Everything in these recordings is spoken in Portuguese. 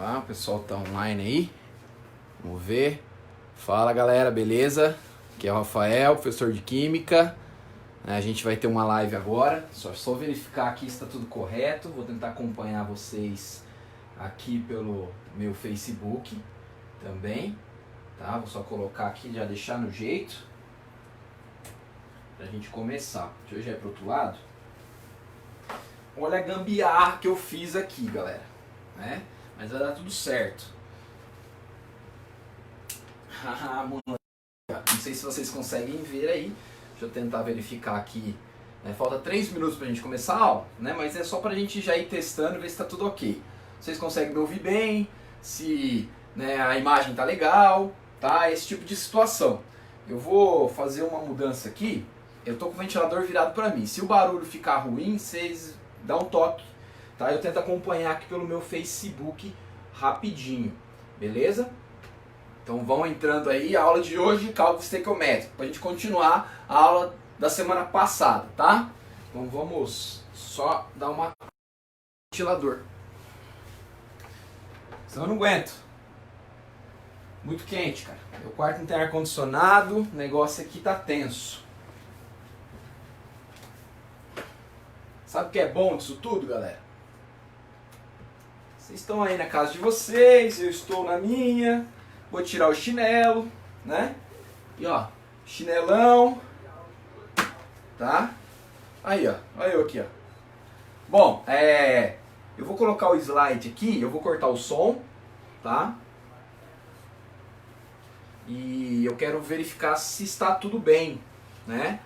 Tá, o pessoal tá online aí. Vamos ver. Fala galera, beleza? Aqui é o Rafael, professor de Química. A gente vai ter uma live agora. Só verificar aqui se está tudo correto. Vou tentar acompanhar vocês aqui pelo meu Facebook também. Tá? Vou só colocar aqui, já deixar no jeito pra gente começar. Deixa eu já ir pro outro lado. Olha a gambiarra que eu fiz aqui, galera. Né? Mas vai dar tudo certo. Não sei se vocês conseguem ver aí. Deixa eu tentar verificar aqui. Falta 3 minutos pra gente começar a aula, né? Mas é só pra gente já ir testando e ver se tá tudo ok. Vocês conseguem me ouvir bem, se a imagem tá legal, tá? Esse tipo de situação. Eu vou fazer uma mudança aqui. Eu tô com o ventilador virado pra mim. Se o barulho ficar ruim, vocês dão um toque, tá? Eu tento acompanhar aqui pelo meu Facebook rapidinho, beleza? Então vão entrando aí, a aula de hoje, cálculo estequiométrico, pra gente continuar a aula da semana passada, tá? Então vamos só dar uma ventilador. Senão eu não aguento. Muito quente, cara. Meu quarto não tem ar-condicionado, o negócio aqui tá tenso. Sabe o que é bom disso tudo, galera? Vocês estão aí na casa de vocês, eu estou na minha. Vou tirar o chinelo, né? E ó, chinelão. Tá? Aí, ó. Olha eu aqui, ó. Bom, eu vou colocar o slide aqui, eu vou cortar o som, tá? E eu quero verificar se está tudo bem, né?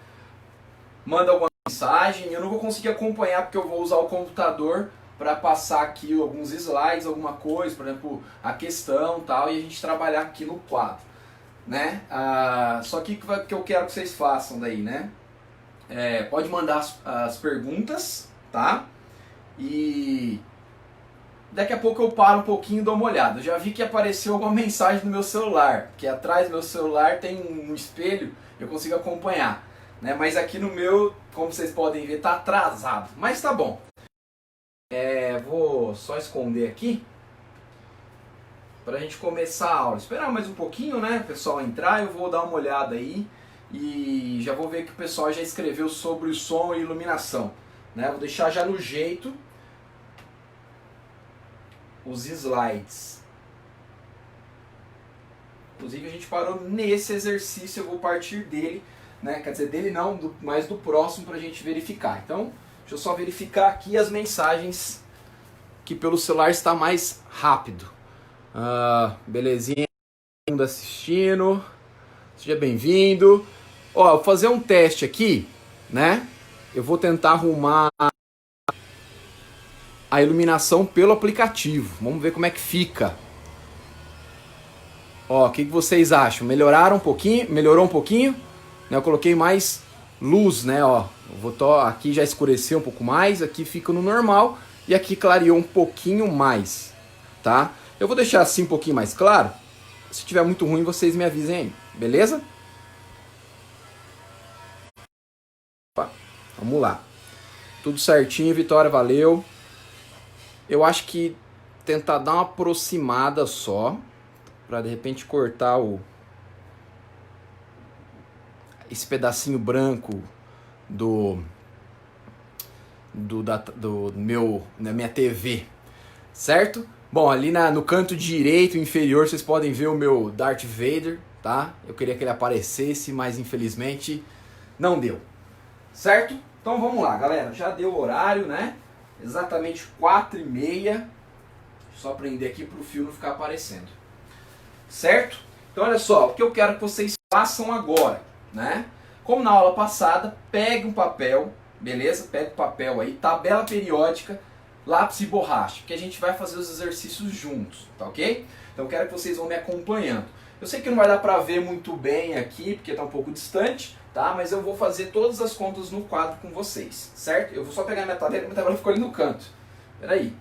Manda alguma mensagem, eu não vou conseguir acompanhar porque eu vou usar o computador para passar aqui alguns slides, alguma coisa, por exemplo, a questão e tal, e a gente trabalhar aqui no quadro, né? Só que o que eu quero que vocês façam daí, né? Pode mandar as perguntas, tá? E daqui a pouco eu paro um pouquinho e dou uma olhada. Eu já vi que apareceu alguma mensagem no meu celular, porque atrás do meu celular tem um espelho, eu consigo acompanhar, né? Mas aqui no meu, como vocês podem ver, tá atrasado, mas tá bom. Vou só esconder aqui para a gente começar a aula. Esperar mais um pouquinho, né? O pessoal entrar, eu vou dar uma olhada aí e já vou ver que o pessoal já escreveu sobre o som e iluminação, né? Vou deixar já no jeito os slides. Inclusive a gente parou nesse exercício, eu vou partir dele, né? Quer dizer, dele não, mas do próximo para a gente verificar. Então, deixa eu só verificar aqui as mensagens que pelo celular está mais rápido. Belezinha, todo mundo assistindo. Seja bem-vindo. Ó, vou fazer um teste aqui, né? Eu vou tentar arrumar a iluminação pelo aplicativo. Vamos ver como é que fica. Ó, o que vocês acham? Melhoraram um pouquinho? Melhorou um pouquinho? Eu coloquei mais luz, né? Ó, aqui já escureceu um pouco mais, aqui fica no normal e aqui clareou um pouquinho mais, tá? Eu vou deixar assim um pouquinho mais claro. Se tiver muito ruim, vocês me avisem aí, beleza? Opa, vamos lá. Tudo certinho, Vitória, valeu. Eu acho que tentar dar uma aproximada só, para de repente cortar esse pedacinho branco da minha TV, certo? Bom, ali no canto direito inferior vocês podem ver o meu Darth Vader, tá? Eu queria que ele aparecesse, mas infelizmente não deu, certo? Então vamos lá, galera, já deu o horário, né? Exatamente 4h30, só prender aqui para o fio não ficar aparecendo, certo? Então olha só, o que eu quero que vocês façam agora, né? Como na aula passada, pegue um papel, beleza? Pega o papel aí, tabela periódica, lápis e borracha, porque a gente vai fazer os exercícios juntos, tá ok? Então eu quero que vocês vão me acompanhando. Eu sei que não vai dar pra ver muito bem aqui, porque tá um pouco distante, tá? Mas eu vou fazer todas as contas no quadro com vocês, certo? Eu vou só pegar minha tabela ficou ali no canto. Peraí.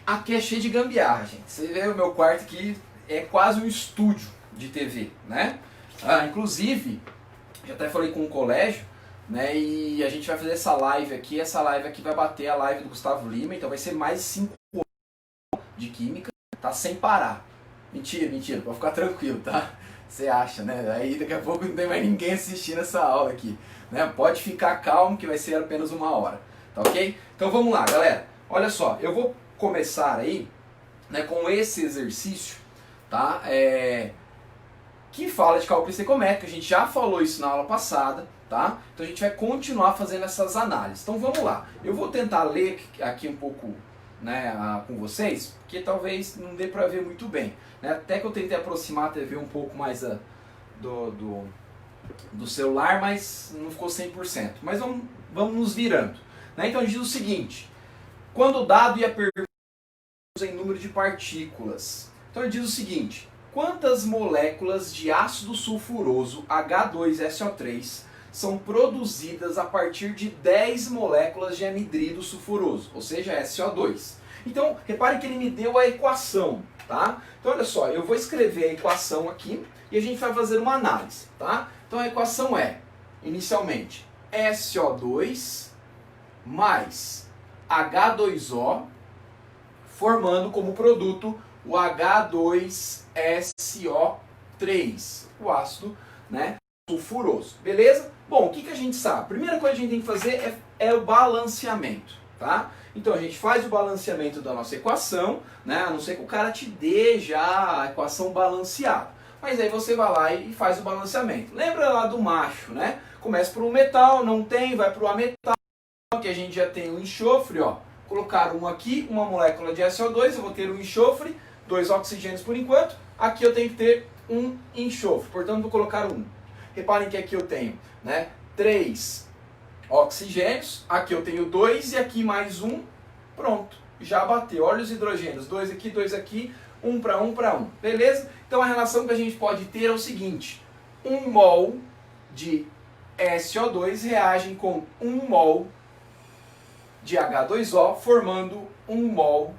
Aqui é cheio de gambiarra, gente. Você vê o meu quarto aqui, é quase um estúdio de TV, né? Inclusive, já até falei com o colégio, né? E a gente vai fazer essa live aqui vai bater a live do Gustavo Lima, então vai ser mais 5 horas de química, tá? Sem parar. Mentira, mentira, pode ficar tranquilo, tá? Você acha, né? Aí daqui a pouco não tem mais ninguém assistindo essa aula aqui, né? Pode ficar calmo que vai ser apenas 1 hora, tá ok? Então vamos lá, galera. Olha só, eu vou começar aí, né, com esse exercício, tá? Que fala de cálculo estequiométrico, a gente já falou isso na aula passada, tá? Então a gente vai continuar fazendo essas análises. Então vamos lá. Eu vou tentar ler aqui um pouco, né, com vocês, porque talvez não dê para ver muito bem, né? Até que eu tentei aproximar a TV um pouco mais do celular, mas não ficou 100%. Mas vamos nos virando, né? Então a gente diz o seguinte: quando o dado e a pergunta em número de partículas. Então ele diz o seguinte: quantas moléculas de ácido sulfuroso H2SO3 são produzidas a partir de 10 moléculas de anidrido sulfuroso, ou seja, SO2. Então, repare que ele me deu a equação, tá? Então, olha só, eu vou escrever a equação aqui e a gente vai fazer uma análise, tá? Então, a equação é, inicialmente, SO2 mais H2O, formando como produto o H2SO3, o ácido, né, sulfuroso. Beleza? Bom, o que a gente sabe? A primeira coisa que a gente tem que fazer é o balanceamento, tá? Então a gente faz o balanceamento da nossa equação, né? A não ser que o cara te dê já a equação balanceada. Mas aí você vai lá e faz o balanceamento. Lembra lá do macho, né? Começa por um metal, não tem, vai para o ametal, que a gente já tem o enxofre, ó. Colocar um aqui, uma molécula de SO2, eu vou ter um enxofre, 2 oxigênios por enquanto. Aqui eu tenho que ter um enxofre, portanto vou colocar 1. Reparem que aqui eu tenho, né, 3 oxigênios, aqui eu tenho 2 e aqui mais 1, pronto, já bateu. Olha os hidrogênios, 2 aqui, 1 para 1 para 1, beleza? Então a relação que a gente pode ter é o seguinte: 1 mol de SO2 reagem com 1 mol de H2O, formando 1 mol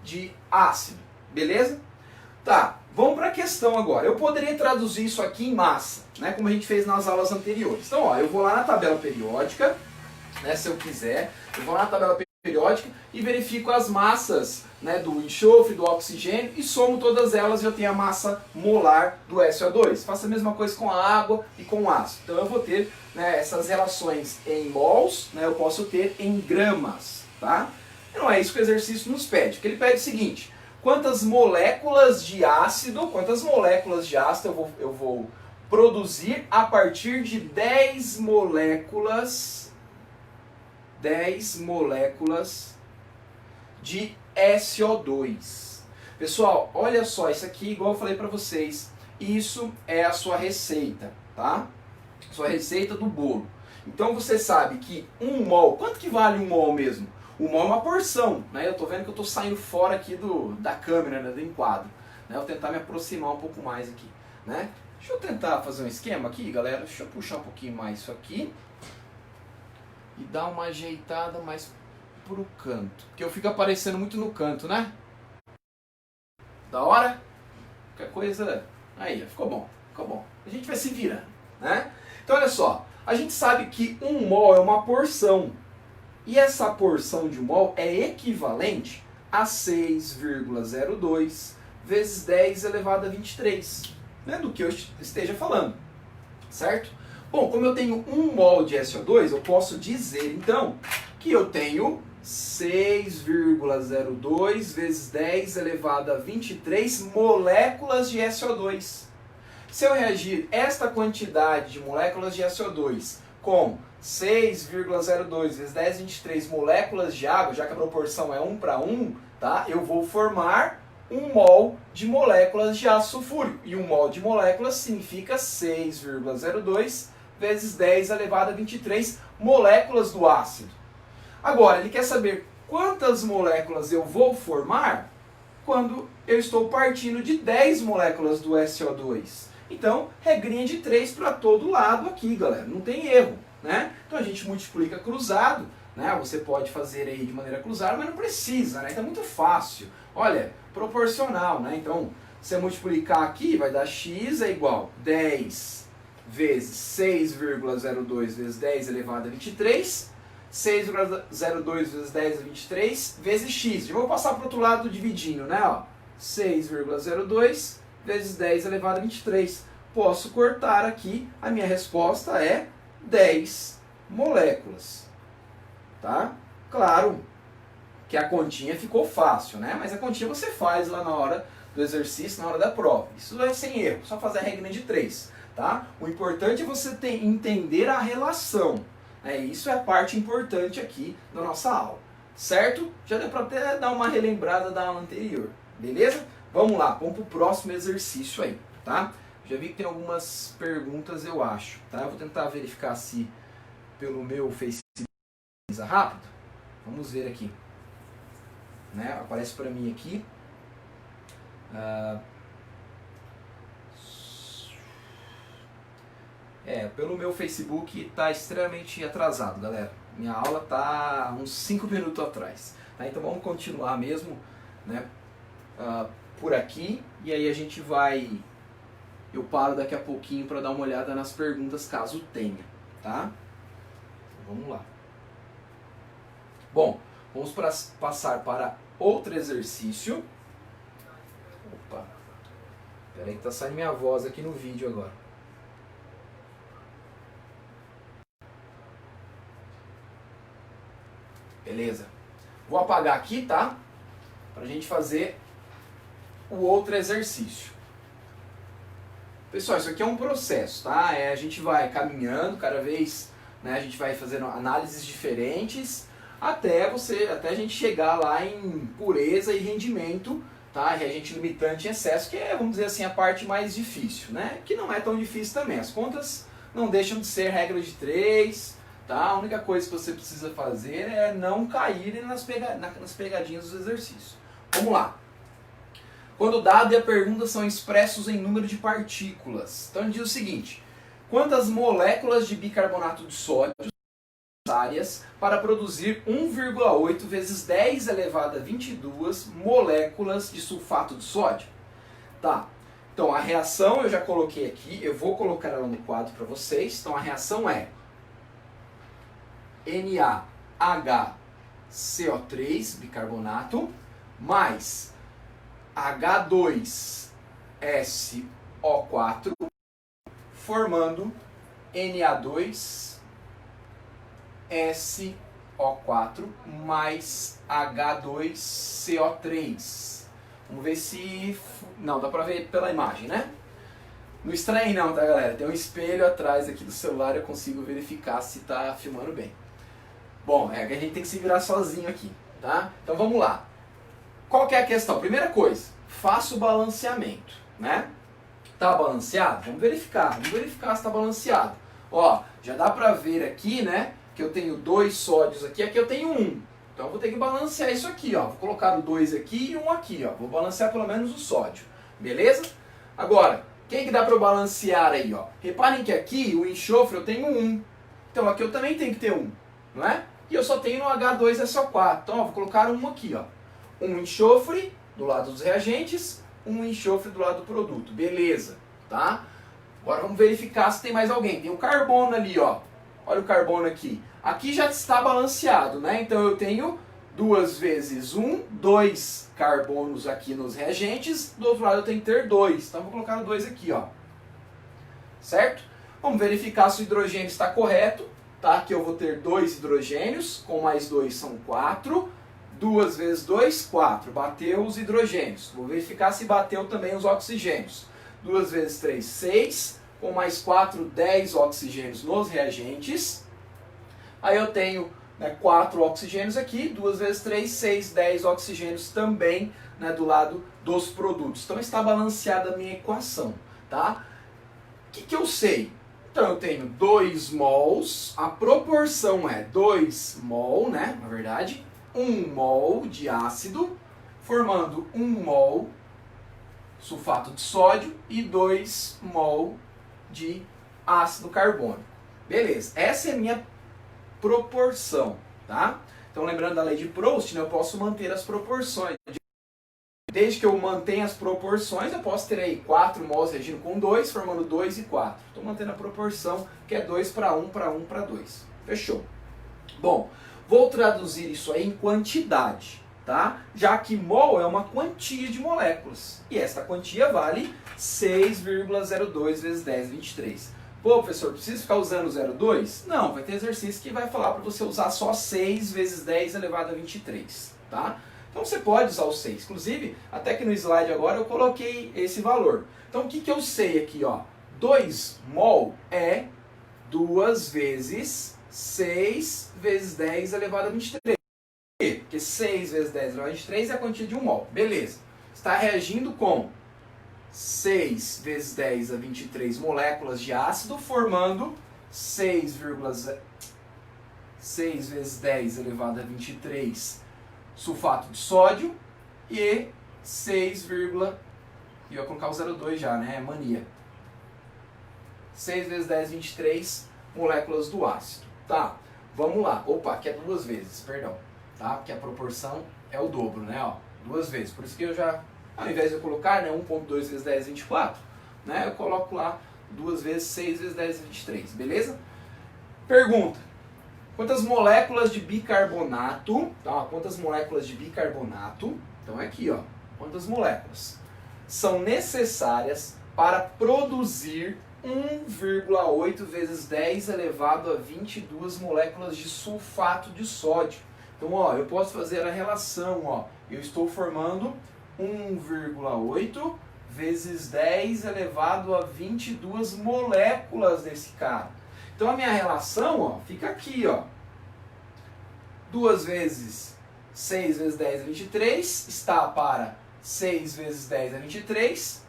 de ácido, beleza? Tá, vamos para a questão agora. Eu poderia traduzir isso aqui em massa, né, como a gente fez nas aulas anteriores. Então, ó, eu vou lá na tabela periódica, né, se eu quiser, eu vou lá na tabela periódica e verifico as massas, né, do enxofre, do oxigênio e somo todas elas e eu tenho a massa molar do SO2. Faço a mesma coisa com a água e com o ácido. Então eu vou ter, né, essas relações em mols, né, eu posso ter em gramas, tá? Não é isso que o exercício nos pede, porque ele pede o seguinte: quantas moléculas de ácido eu vou produzir a partir de 10 moléculas de SO2. Pessoal, olha só, isso aqui, igual eu falei para vocês, isso é a sua receita, tá? Sua receita do bolo. Então você sabe que 1 mol, quanto que vale 1 mol mesmo? 1 mol é uma porção, né? Eu tô vendo que eu tô saindo fora aqui da câmera, né, do enquadro, né? Eu vou tentar me aproximar um pouco mais aqui, né? Deixa eu tentar fazer um esquema aqui, galera. Deixa eu puxar um pouquinho mais isso aqui e dar uma ajeitada mais pro canto, porque eu fico aparecendo muito no canto, né? Da hora? Qualquer coisa... Aí, ficou bom, ficou bom. A gente vai se virando, né? Então, olha só. A gente sabe que 1 mol é uma porção. E essa porção de 1 mol é equivalente a 6,02 vezes 10 elevado a 23. Né? Do que eu esteja falando. Certo? Bom, como eu tenho 1 mol de SO2, eu posso dizer, então, que eu tenho 6,02 vezes 10 elevado a 23 moléculas de SO2. Se eu reagir esta quantidade de moléculas de SO2 com 6,02 vezes 10 23 moléculas de água, já que a proporção é 1 para 1, tá? Eu vou formar 1 mol de moléculas de ácido sulfúrico. E 1 mol de moléculas significa 6,02 vezes 10 elevado a 23 moléculas do ácido. Agora, ele quer saber quantas moléculas eu vou formar quando eu estou partindo de 10 moléculas do SO2. Então, regrinha de 3 para todo lado aqui, galera. Não tem erro, né? Então a gente multiplica cruzado, né? Você pode fazer aí de maneira cruzada, mas não precisa, né? Então é muito fácil. Olha, proporcional, né? Então, você multiplicar aqui, vai dar x é igual 10 vezes 6,02 vezes 10 elevado a 23, 6,02 vezes 10 a 23 vezes x. Já vou passar para o outro lado dividindo, né? Ó, 6,02 vezes 10 elevado a 23. Posso cortar aqui, a minha resposta é 10 moléculas. Tá? Claro que a continha ficou fácil, né? Mas a continha você faz lá na hora do exercício, na hora da prova. Isso é sem erro, só fazer a regra de 3. Tá? O importante é você entender a relação. Isso é a parte importante aqui da nossa aula. Certo? Já deu para até dar uma relembrada da aula anterior. Beleza? Vamos lá, vamos para o próximo exercício aí. Tá? Já vi que tem algumas perguntas, eu acho. Tá? Eu vou tentar verificar se pelo meu Facebook rápido. Vamos ver aqui. Né? Aparece para mim aqui. Pelo meu Facebook está extremamente atrasado, galera. Minha aula está uns 5 minutos atrás. Tá? Então vamos continuar mesmo, né, por aqui. E aí a gente vai... Eu paro daqui a pouquinho para dar uma olhada nas perguntas, caso tenha. Tá? Então, vamos lá. Bom, vamos passar para outro exercício. Opa, peraí que tá saindo minha voz aqui no vídeo agora. Beleza? Vou apagar aqui, tá? Pra gente fazer o outro exercício. Pessoal, isso aqui é um processo, tá? A gente vai caminhando cada vez, né? A gente vai fazendo análises diferentes até a gente chegar lá em pureza e rendimento, tá? Reagente limitante em excesso, que é, vamos dizer assim, a parte mais difícil, né? Que não é tão difícil também. As contas não deixam de ser regra de 3, tá? A única coisa que você precisa fazer é não cair nas pegadinhas dos exercícios. Vamos lá. Quando o dado e a pergunta são expressos em número de partículas. Então ele diz o seguinte: quantas moléculas de bicarbonato de sódio são necessárias para produzir 1,8 vezes 10 elevado a 22 moléculas de sulfato de sódio? Tá. Então a reação eu já coloquei aqui, eu vou colocar ela no quadro para vocês. Então a reação é NaHCO3, bicarbonato, mais H2SO4, formando Na2SO4 mais H2CO3. Vamos ver se... Não, dá pra ver pela imagem, né? Não estranhe não, tá, galera? Tem um espelho atrás aqui do celular, eu consigo verificar se tá filmando bem. Bom, é que a gente tem que se virar sozinho aqui, tá? Então vamos lá. Qual que é a questão? Primeira coisa, faça o balanceamento, né? Tá balanceado? Vamos verificar se está balanceado. Ó, já dá pra ver aqui, né, que eu tenho 2 sódios aqui eu tenho 1. Então eu vou ter que balancear isso aqui, ó. Vou colocar o 2 aqui e 1 aqui, ó. Vou balancear pelo menos o sódio, beleza? Agora, quem que dá pra eu balancear aí, ó? Reparem que aqui, o enxofre, eu tenho 1. Então aqui eu também tenho que ter 1, não é? E eu só tenho no H2SO4. Então, ó, vou colocar 1 aqui, ó. Um enxofre do lado dos reagentes, um enxofre do lado do produto. Beleza, tá? Agora vamos verificar se tem mais alguém. Tem um carbono ali, ó. Olha o carbono aqui. Aqui já está balanceado, né? Então eu tenho 2 vezes 1, 2 carbonos aqui nos reagentes. Do outro lado eu tenho que ter 2. Então eu vou colocar o 2 aqui, ó. Certo? Vamos verificar se o hidrogênio está correto. Tá? Aqui eu vou ter 2 hidrogênios, com mais 2 são 4. 2 vezes 2, 4. Bateu os hidrogênios. Vou verificar se bateu também os oxigênios. 2 vezes 3, 6. Com mais 4, 10 oxigênios nos reagentes. Aí eu tenho, né, 4 oxigênios aqui. 2 vezes 3, 6, 10 oxigênios também, né, do lado dos produtos. Então está balanceada a minha equação. Tá? O que eu sei? Então eu tenho 2 mols. A proporção é 2 mol, né, na verdade. 1 mol de ácido, formando 1 mol sulfato de sódio e 2 mol de ácido carbônico. Beleza, essa é a minha proporção, tá? Então lembrando da lei de Proust, né, eu posso manter as proporções. Desde que eu mantenha as proporções, eu posso ter aí 4 mols reagindo com 2, formando 2 e 4. Estou mantendo a proporção, que é 2 para 1, para 1 para 2. Fechou? Bom, vou traduzir isso aí em quantidade, tá? Já que mol é uma quantia de moléculas. E esta quantia vale 6,02 vezes 10 a 23. Pô, professor, precisa ficar usando 0,2? Não, vai ter exercício que vai falar para você usar só 6 vezes 10 elevado a 23, tá? Então você pode usar o 6. Inclusive, até que no slide agora eu coloquei esse valor. Então o que eu sei aqui, ó? 2 mol é 2 vezes 6 vezes 10 elevado a 23. Por quê? Porque 6 vezes 10 elevado a 23 é a quantia de 1 mol. Beleza. Está reagindo com 6 vezes 10 a 23 moléculas de ácido, formando 6 vezes 10 elevado a 23 sulfato de sódio e 6, e eu ia colocar o 0,2 já, né? Mania. 6 vezes 10, 23 moléculas do ácido. Tá, vamos lá. Opa, aqui é 2 vezes, perdão. Tá? Porque a proporção é o dobro, né? Ó, 2 vezes. Por isso que eu já, ao invés de eu colocar, né, 1,2 vezes 10, 24, né? Eu coloco lá 2 vezes 6 vezes 10, 23. Beleza? Pergunta. Quantas moléculas de bicarbonato, tá? Quantas moléculas de bicarbonato, então é aqui, ó, quantas moléculas são necessárias para produzir 1,8 vezes 10 elevado a 22 moléculas de sulfato de sódio. Então, ó, eu posso fazer a relação, ó, eu estou formando 1,8 vezes 10 elevado a 22 moléculas desse cara. Então a minha relação, ó, fica aqui, ó. 2 vezes 6 vezes 10 é 23, está para 6 vezes 10 é 23,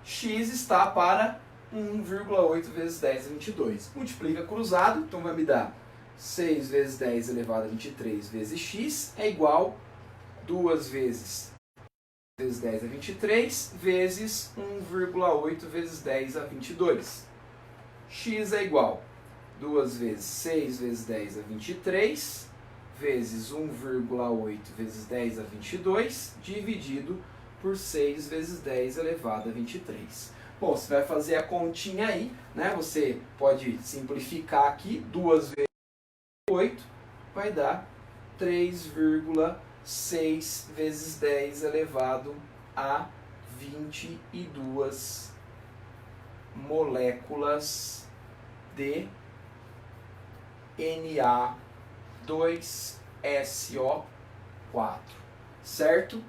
x está para 1,8 vezes 10 é 22. Multiplica cruzado, então vai me dar 6 vezes 10 elevado a 23 vezes x é igual a 2 vezes 10 é 23 vezes 1,8 vezes 10 a 22. X é igual a 2 vezes 6 vezes 10 a 23, vezes 1,8 vezes 10 a 22, dividido por 6 vezes 10 elevado a 23. Bom, você vai fazer a continha aí, né? Você pode simplificar aqui, 2 vezes 8 vai dar 3,6 vezes 10 elevado a 22 moléculas de Na2SO4, certo?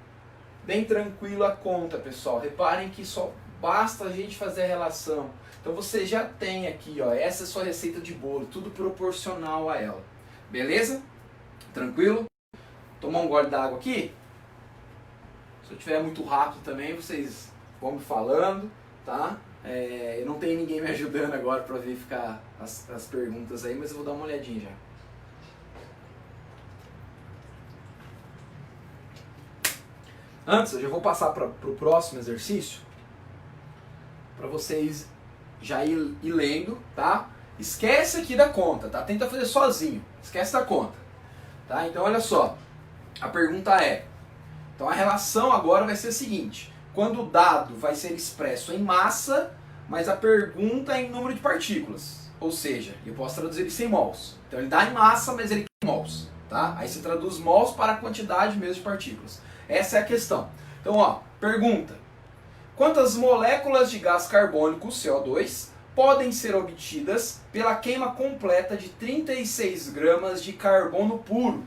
Bem tranquilo a conta, pessoal. Reparem que só basta a gente fazer a relação. Então você já tem aqui, ó, essa é a sua receita de bolo, tudo proporcional a ela. Beleza? Tranquilo? Tomar um gole d'água aqui? Se eu estiver muito rápido também, vocês vão me falando, tá? Eu não tenho ninguém me ajudando agora para verificar as perguntas aí, mas eu vou dar uma olhadinha já. Antes, eu já vou passar para o próximo exercício, para vocês já ir lendo, tá? Esquece aqui da conta, tá? Tenta fazer sozinho, esquece da conta, tá? Então, olha só, a pergunta é, então a relação agora vai ser a seguinte, quando o dado vai ser expresso em massa, mas a pergunta é em número de partículas. Ou seja, eu posso traduzir isso em mols. Então ele dá em massa, mas ele quer mols. Tá? Aí você traduz mols para a quantidade mesmo de partículas. Essa é a questão. Então, ó, pergunta. Quantas moléculas de gás carbônico, CO2, podem ser obtidas pela queima completa de 36 gramas de carbono puro?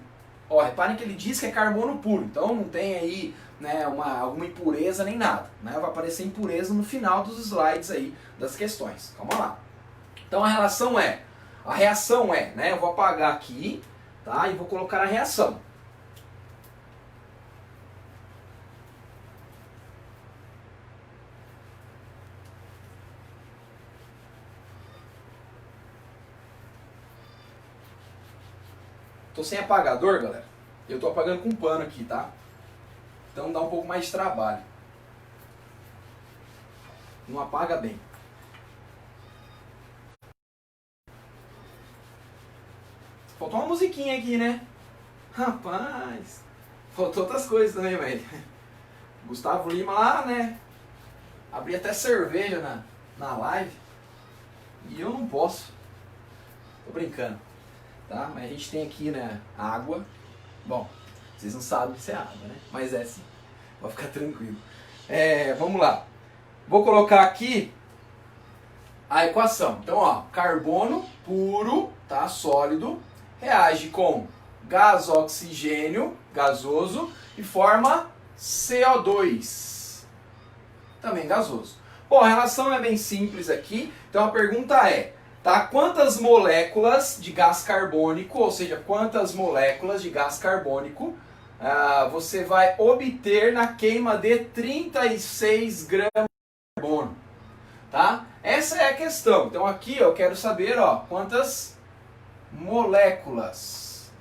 Ó, reparem que ele diz que é carbono puro, então não tem aí, né, alguma impureza nem nada, né? Vai aparecer impureza no final dos slides aí das questões. Calma lá. Então a reação é, né, eu vou apagar aqui, tá, e vou colocar a reação. Tô sem apagador, galera. Eu tô apagando com pano aqui, tá? Então dá um pouco mais de trabalho. Não apaga bem. Faltou uma musiquinha aqui, né? Rapaz. Faltou outras coisas também, velho. Gustavo Lima lá, né? Abri até cerveja na live. E eu não posso. Tô brincando. Tá? Mas a gente tem aqui, né, água. Bom, vocês não sabem se é água, né? Mas é sim. Pode ficar tranquilo. Vamos lá. Vou colocar aqui a equação. Então, ó, carbono puro, tá, sólido, reage com gás oxigênio, gasoso, e forma CO2, também gasoso. Bom, a relação é bem simples aqui. Então a pergunta é, tá, quantas moléculas de gás carbônico, ou seja, quantas moléculas de gás carbônico você vai obter na queima de 36 gramas de carbono, tá? Essa é a questão. Então aqui eu quero saber, ó, quantas moléculas.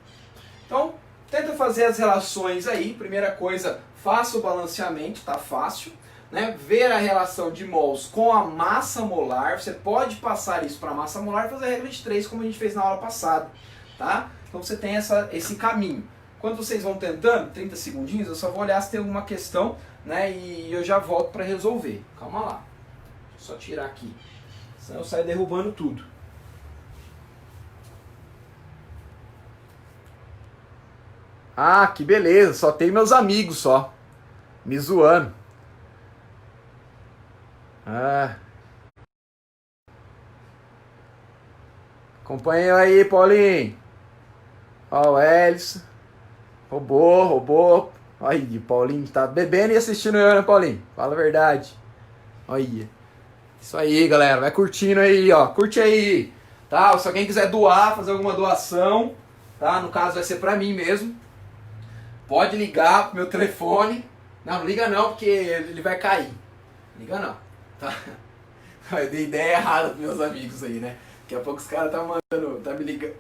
Então, tenta fazer as relações aí. Primeira coisa, faça o balanceamento, tá fácil, né? Ver a relação de mols com a massa molar. Você pode passar isso para a massa molar e fazer a regra de 3, como a gente fez na aula passada, tá? Então você tem esse caminho. Quando vocês vão tentando, 30 segundinhos, eu só vou olhar se tem alguma questão, né? E eu já volto para resolver. Calma lá. Deixa eu só tirar aqui. Senão eu saio derrubando tudo. Ah, que beleza. Só tem meus amigos só. Me zoando. Acompanha aí, Paulinho. Ó, o Elson. Robô. Aí, Paulinho tá bebendo e assistindo eu, né, Paulinho? Fala a verdade. Olha. Isso aí, galera. Vai curtindo aí, ó. Curte aí. Tá? Se alguém quiser doar, fazer alguma doação, tá? No caso vai ser pra mim mesmo. Pode ligar pro meu telefone. Não liga não, porque ele vai cair. Liga não. Tá? Eu dei ideia errada pros meus amigos aí, né? Daqui a pouco os caras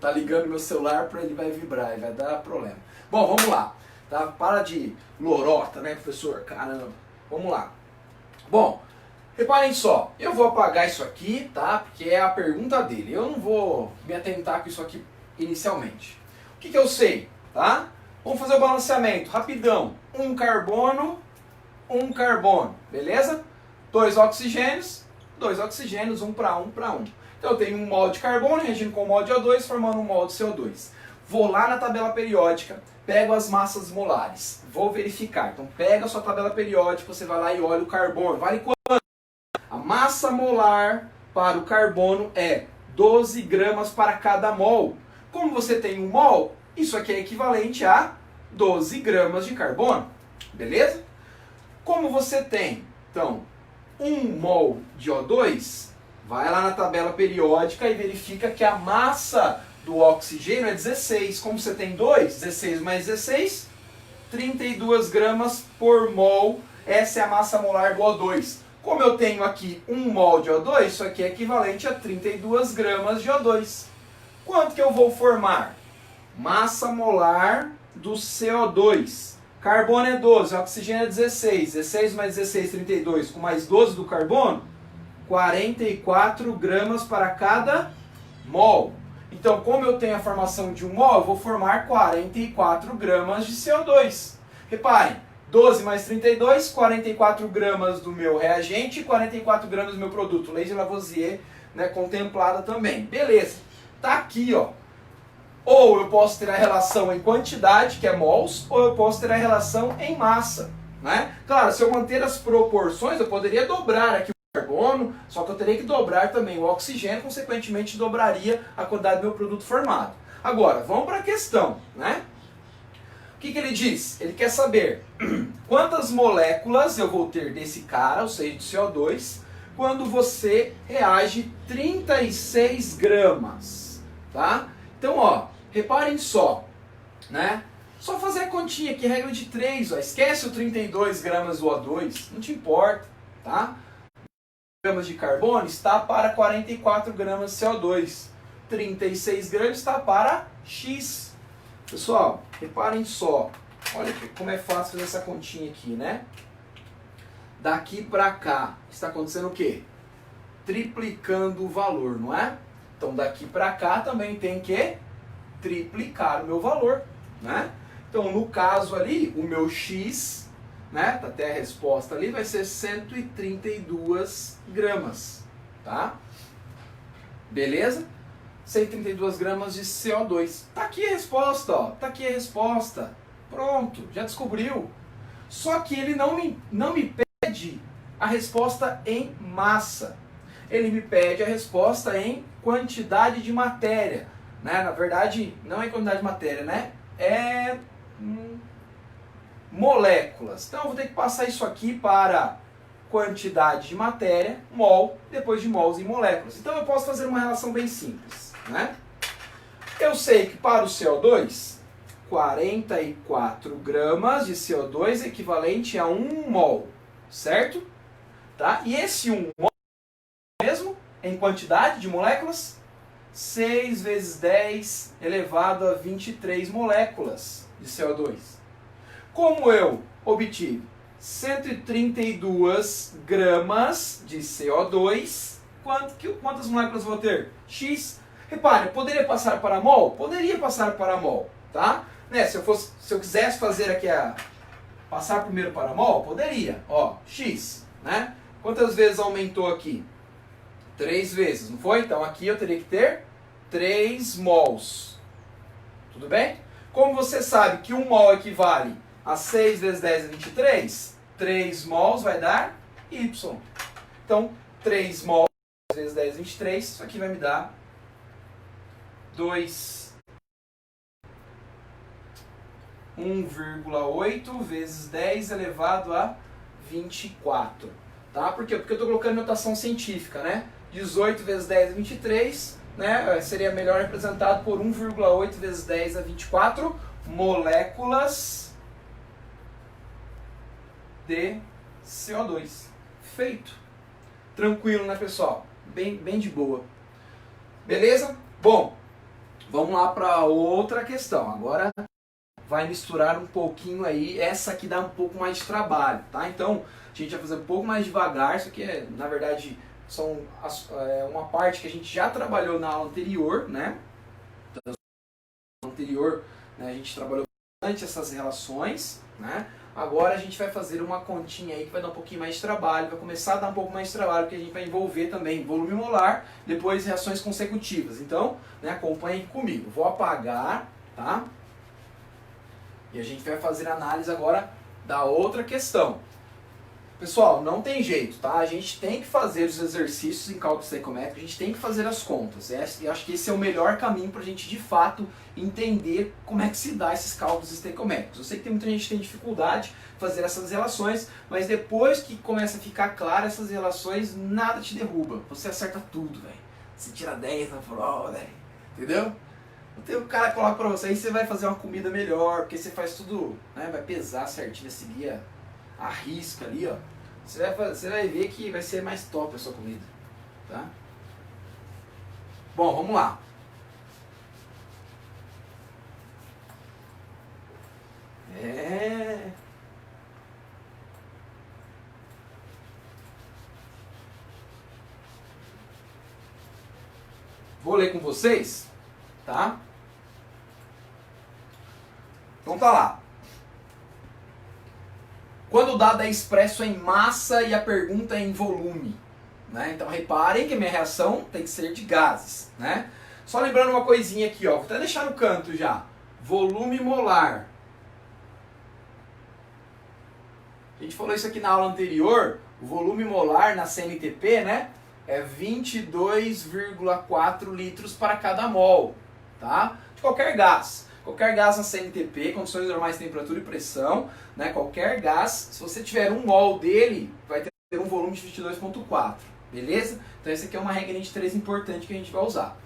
tá ligando meu celular pra ele vai vibrar, e vai dar problema. Bom, vamos lá. Tá? Para de lorota, né, professor? Caramba. Vamos lá. Bom, reparem só. Eu vou apagar isso aqui, tá? Porque é a pergunta dele. Eu não vou me atentar com isso aqui inicialmente. O que eu sei, tá? Vamos fazer o balanceamento, rapidão. Um carbono, beleza? Dois oxigênios, um para um. Então eu tenho um mol de carbono reagindo com um mol de O2, formando um mol de CO2. Vou lá na tabela periódica, pego as massas molares, vou verificar. Então pega a sua tabela periódica, você vai lá e olha o carbono. Vale quanto? A massa molar para o carbono é 12 gramas para cada mol. Como você tem um mol, isso aqui é equivalente a 12 gramas de carbono, beleza? Como você tem, então, 1 mol de O2, vai lá na tabela periódica e verifica que a massa do oxigênio é 16. Como você tem 2, 16 mais 16, 32 gramas por mol. Essa é a massa molar do O2. Como eu tenho aqui 1 mol de O2, isso aqui é equivalente a 32 gramas de O2. Quanto que eu vou formar? Massa molar do CO2. Carbono é 12, oxigênio é 16. 16 mais 16, 32, com mais 12 do carbono, 44 gramas para cada mol. Então, como eu tenho a formação de 1 mol, eu vou formar 44 gramas de CO2. Reparem, 12 mais 32, 44 gramas do meu reagente e 44 gramas do meu produto. Lei de Lavoisier, né, contemplada também. Beleza, tá aqui, ó. Ou eu posso ter a relação em quantidade, que é mols, ou eu posso ter a relação em massa, né? Claro, se eu manter as proporções, eu poderia dobrar aqui o carbono, só que eu teria que dobrar também o oxigênio, consequentemente dobraria a quantidade do meu produto formado. Agora, vamos para a questão, né? O que ele diz? Ele quer saber quantas moléculas eu vou ter desse cara, ou seja, de CO2, quando você reage 36 gramas, tá? Então, ó, reparem só, né? Só fazer a continha aqui, regra de 3, ó. Esquece o 32 gramas do O2, não te importa, tá? Gramas de carbono está para 44 gramas de CO2. 36 gramas está para X. Pessoal, reparem só. Olha como é fácil fazer essa continha aqui, né? Daqui para cá, está acontecendo o quê? Triplicando o valor, não é? Então daqui para cá também tem que triplicar o meu valor, né? Então no caso ali, o meu X, né, até a resposta ali, vai ser 132 gramas, tá? Beleza? 132 gramas de CO2. Tá aqui a resposta, ó. Tá aqui a resposta. Pronto, já descobriu. Só que ele não me pede a resposta em massa. Ele me pede a resposta em quantidade de matéria, né? Na verdade, não é quantidade de matéria, né? É moléculas. Então eu vou ter que passar isso aqui para quantidade de matéria, mol, depois de mols em moléculas. Então eu posso fazer uma relação bem simples, né? Eu sei que para o CO2, 44 gramas de CO2 é equivalente a 1 mol, certo? Tá? E esse 1 mol mesmo, em quantidade de moléculas, 6 vezes 10 elevado a 23 moléculas de CO2. Como eu obtive 132 gramas de CO2, quantas moléculas vou ter? X. Repare, poderia passar para mol? Poderia passar para mol, tá? Né? Se eu quisesse fazer aqui passar primeiro para mol, poderia. Ó, X, né? Quantas vezes aumentou aqui? 3 vezes, não foi? Então aqui eu teria que ter 3 mols. Tudo bem? Como você sabe que 1 mol equivale a 6 vezes 10 é 23, 3 mols vai dar Y. Então, 3 mols vezes 10 é 23, isso aqui vai me dar 1,8 vezes 10 elevado a 24. Tá? Por quê? Porque eu estou colocando notação científica, né? 18 vezes 10 é 23, né? Seria melhor representado por 1,8 vezes 10 a 24 moléculas de CO2. Feito. Tranquilo, né, pessoal? Bem de boa. Beleza? Bom, vamos lá para outra questão. Agora vai misturar um pouquinho aí. Essa aqui dá um pouco mais de trabalho, tá? Então, a gente vai fazer um pouco mais devagar. Isso aqui é, na verdade, uma parte que a gente já trabalhou na aula anterior, né? Na aula anterior, né, a gente trabalhou bastante essas relações, né? Agora a gente vai fazer uma continha aí que vai dar um pouquinho mais de trabalho, vai começar a dar um pouco mais de trabalho, porque a gente vai envolver também volume molar, depois reações consecutivas. Então, né, acompanhem comigo. Vou apagar, tá? E a gente vai fazer a análise agora da outra questão. Pessoal, não tem jeito, tá? A gente tem que fazer os exercícios em cálculo estequiométrico, a gente tem que fazer as contas. E acho que esse é o melhor caminho para a gente, de fato, entender como é que se dá esses cálculos estequiométricos. Eu sei que tem muita gente que tem dificuldade de fazer essas relações, mas depois que começa a ficar claro essas relações, nada te derruba. Você acerta tudo, velho. Você tira 10 na prova, velho. Entendeu? Então o cara coloca para você, aí você vai fazer uma comida melhor, porque você faz tudo, né? Vai pesar certinho, vai seguir a risca ali, ó. Você vai ver que vai ser mais top a sua comida, tá? Bom, vamos lá. Vou ler com vocês, tá? Então tá lá. Quando o dado é expresso em massa e a pergunta é em volume, né? Então reparem que a minha reação tem que ser de gases, né? Só lembrando uma coisinha aqui, ó, vou até deixar no canto já. Volume molar. A gente falou isso aqui na aula anterior, o volume molar na CNTP, né? É 22,4 litros para cada mol, tá? De qualquer gás. Qualquer gás na CNTP, condições normais de temperatura e pressão, né? Qualquer gás, se você tiver 1 mol dele, vai ter um volume de 22,4, beleza? Então essa aqui é uma regra de 3 importante que a gente vai usar.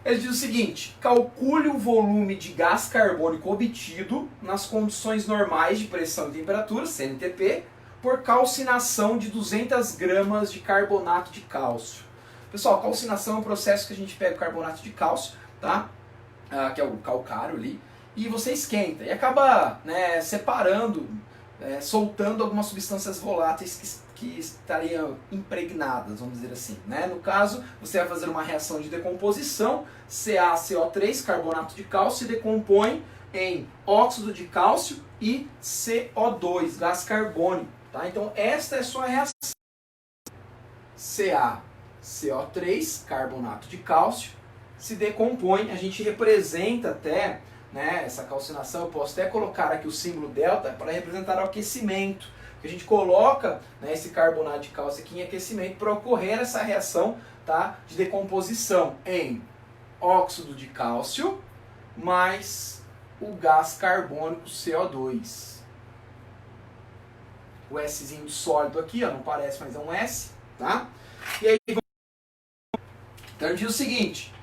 Ele diz o seguinte: calcule o volume de gás carbônico obtido nas condições normais de pressão e temperatura, CNTP, por calcinação de 200 gramas de carbonato de cálcio. Pessoal, calcinação é um processo que a gente pega o carbonato de cálcio, tá? Que é o calcário ali, e você esquenta e acaba, né, separando, soltando algumas substâncias voláteis que estariam impregnadas, vamos dizer assim, né? No caso, você vai fazer uma reação de decomposição, CaCO3, carbonato de cálcio, se decompõe em óxido de cálcio e CO2, gás carbônico. Tá? Então esta é a sua reação. CaCO3, carbonato de cálcio, se decompõe, a gente representa até, né, essa calcinação, eu posso até colocar aqui o símbolo delta para representar o aquecimento, que a gente coloca, né, esse carbonato de cálcio aqui em aquecimento para ocorrer essa reação, tá, de decomposição em óxido de cálcio mais o gás carbônico CO2. O Szinho de sólido aqui, ó, não parece, mas é um S, tá? E aí, então diz o seguinte: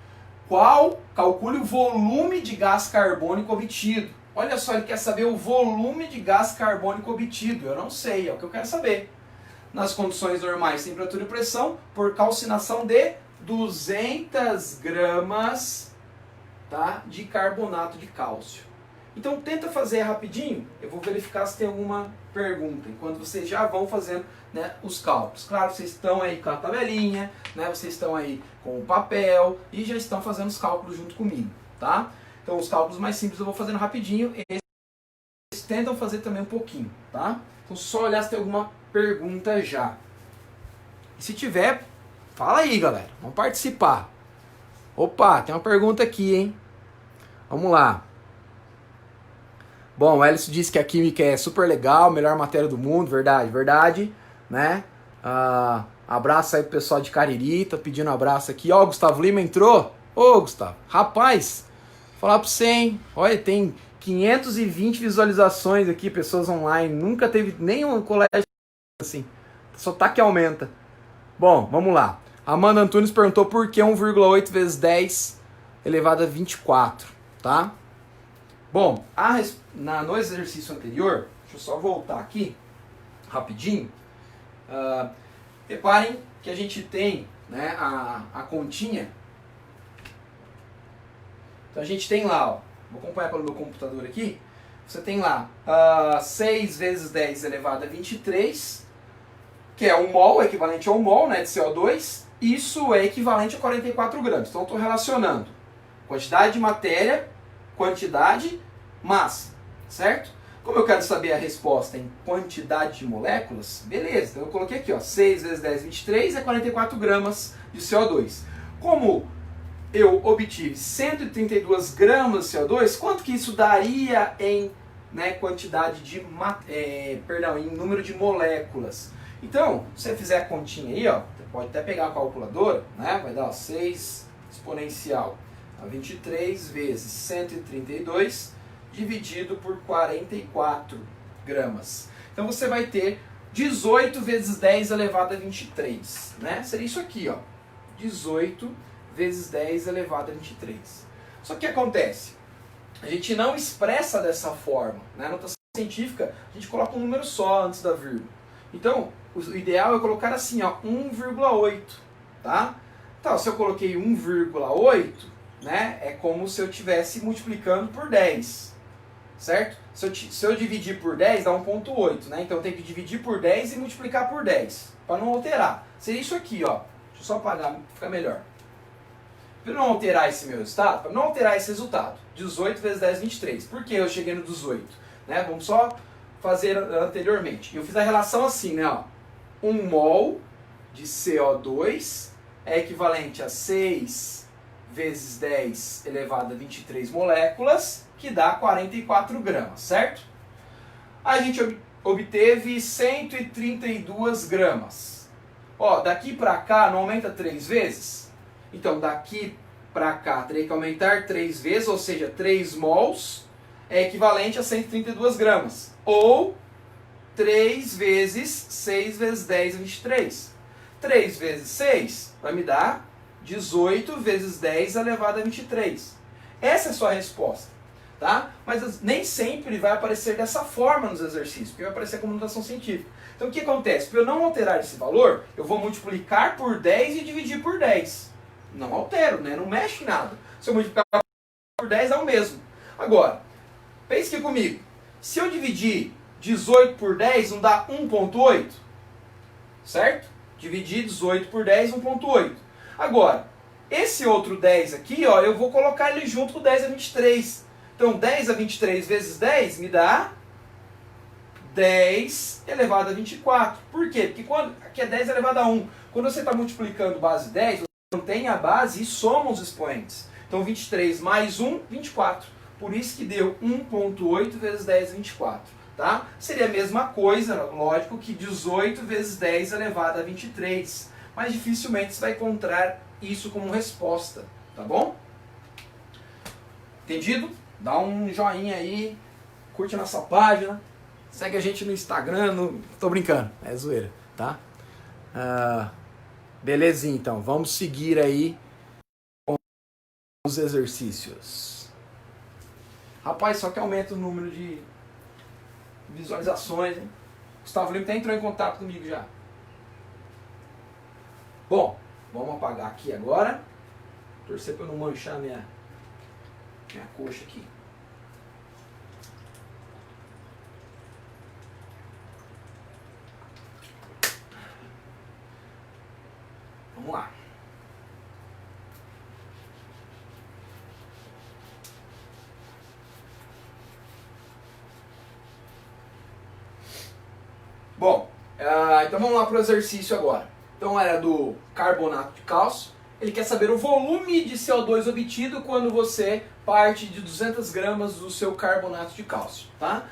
calcule o volume de gás carbônico obtido. Olha só, ele quer saber o volume de gás carbônico obtido. Eu não sei, é o que eu quero saber. Nas condições normais, temperatura e pressão, por calcinação de 200 gramas, tá, de carbonato de cálcio. Então tenta fazer rapidinho, eu vou verificar se tem alguma pergunta, enquanto vocês já vão fazendo, né, os cálculos. Claro, vocês estão aí com a tabelinha, né, vocês estão aí com o papel e já estão fazendo os cálculos junto comigo, tá? Então os cálculos mais simples eu vou fazendo rapidinho, eles tentam fazer também um pouquinho, tá? Então só olhar se tem alguma pergunta já. E se tiver, fala aí, galera, vamos participar. Opa, tem uma pergunta aqui, hein? Vamos lá. Bom, o Elcio disse que a química é super legal, melhor matéria do mundo, verdade, verdade, né? Abraço aí pro pessoal de Cariri, tá pedindo um abraço aqui. Ó, o Gustavo Lima entrou. Ô, Gustavo, rapaz, vou falar pra você, hein? Olha, tem 520 visualizações aqui, pessoas online, nunca teve nenhum colégio assim, só tá que aumenta. Bom, vamos lá. Amanda Antunes perguntou por que 1,8 vezes 10 elevado a 24, tá? Bom, no exercício anterior, deixa eu só voltar aqui, rapidinho. Reparem que a gente tem, né, a continha. Então a gente tem lá, ó, vou acompanhar pelo meu computador aqui. Você tem lá 6 vezes 10 elevado a 23, que é 1 mol, equivalente a 1 mol, né, de CO2. Isso é equivalente a 44 gramas. Então eu estou relacionando quantidade de matéria, quantidade, massa, certo? Como eu quero saber a resposta em quantidade de moléculas, beleza, então eu coloquei aqui, ó, 6 vezes 10, 23 é 44 gramas de CO2. Como eu obtive 132 gramas de CO2, quanto que isso daria em, né, quantidade de, em número de moléculas? Então, se você fizer a continha aí, ó, você pode até pegar a calculadora, né, vai dar, ó, 6 exponencial a 23 vezes 132 dividido por 44 gramas. Então você vai ter 18 vezes 10 elevado a 23, né? Seria isso aqui, ó. 18 vezes 10 elevado a 23. Só que o que acontece? A gente não expressa dessa forma, né? Na notação científica, a gente coloca um número só antes da vírgula. Então, o ideal é colocar assim, ó, 1,8, tá? Então, se eu coloquei 1,8, né, é como se eu estivesse multiplicando por 10, certo? Se eu dividir por 10, dá 1,8, né? Então eu tenho que dividir por 10 e multiplicar por 10, para não alterar. Seria isso aqui, ó. Deixa eu só apagar, fica melhor. Para não alterar esse meu resultado, para não alterar esse resultado, 18 vezes 10, 23. Por que eu cheguei no 18? Né? Vamos só fazer anteriormente. Eu fiz a relação assim, né? Ó. 1 mol de CO2 é equivalente a 6 vezes 10 elevado a 23 moléculas, que dá 44 gramas, certo? A gente obteve 132 gramas. Ó, daqui para cá não aumenta 3 vezes? Então, daqui para cá teria que aumentar 3 vezes, ou seja, 3 mols é equivalente a 132 gramas. Ou 3 vezes 6 vezes 10 é 23. 3 vezes 6 vai me dar 18 vezes 10 elevado a 23. Essa é a sua resposta, tá? Mas nem sempre vai aparecer dessa forma nos exercícios, porque vai aparecer como notação científica. Então o que acontece? Para eu não alterar esse valor, eu vou multiplicar por 10 e dividir por 10. Não altero, né? Não mexe em nada. Se eu multiplicar por 10 é o mesmo. Agora, pense aqui comigo. Se eu dividir 18 por 10, não dá 1,8? Certo? Dividir 18 por 10, 1,8. Agora, esse outro 10 aqui, ó, eu vou colocar ele junto com o 10 a 23. Então 10 a 23 vezes 10 me dá 10 elevado a 24. Por quê? Porque quando, aqui é 10 elevado a 1. Quando você está multiplicando base 10, você mantém a base e soma os expoentes. Então 23 mais 1, 24. Por isso que deu 1,8 vezes 10, 24. Tá? Seria a mesma coisa, lógico, que 18 vezes 10 elevado a 23. Mas dificilmente você vai encontrar isso como resposta. Tá bom? Entendido? Dá um joinha aí, curte a nossa página, segue a gente no Instagram, tô brincando, é zoeira, tá? Belezinha, então, vamos seguir aí com os exercícios. Rapaz, só que aumenta o número de visualizações, hein? Gustavo Lima até entrou em contato comigo já. Bom, vamos apagar aqui agora, torcer para eu não manchar minha coxa aqui. Vamos lá. Bom, então vamos lá para o exercício agora. Então era do carbonato de cálcio. Ele quer saber o volume de CO2 obtido quando você parte de 200 gramas do seu carbonato de cálcio, tá?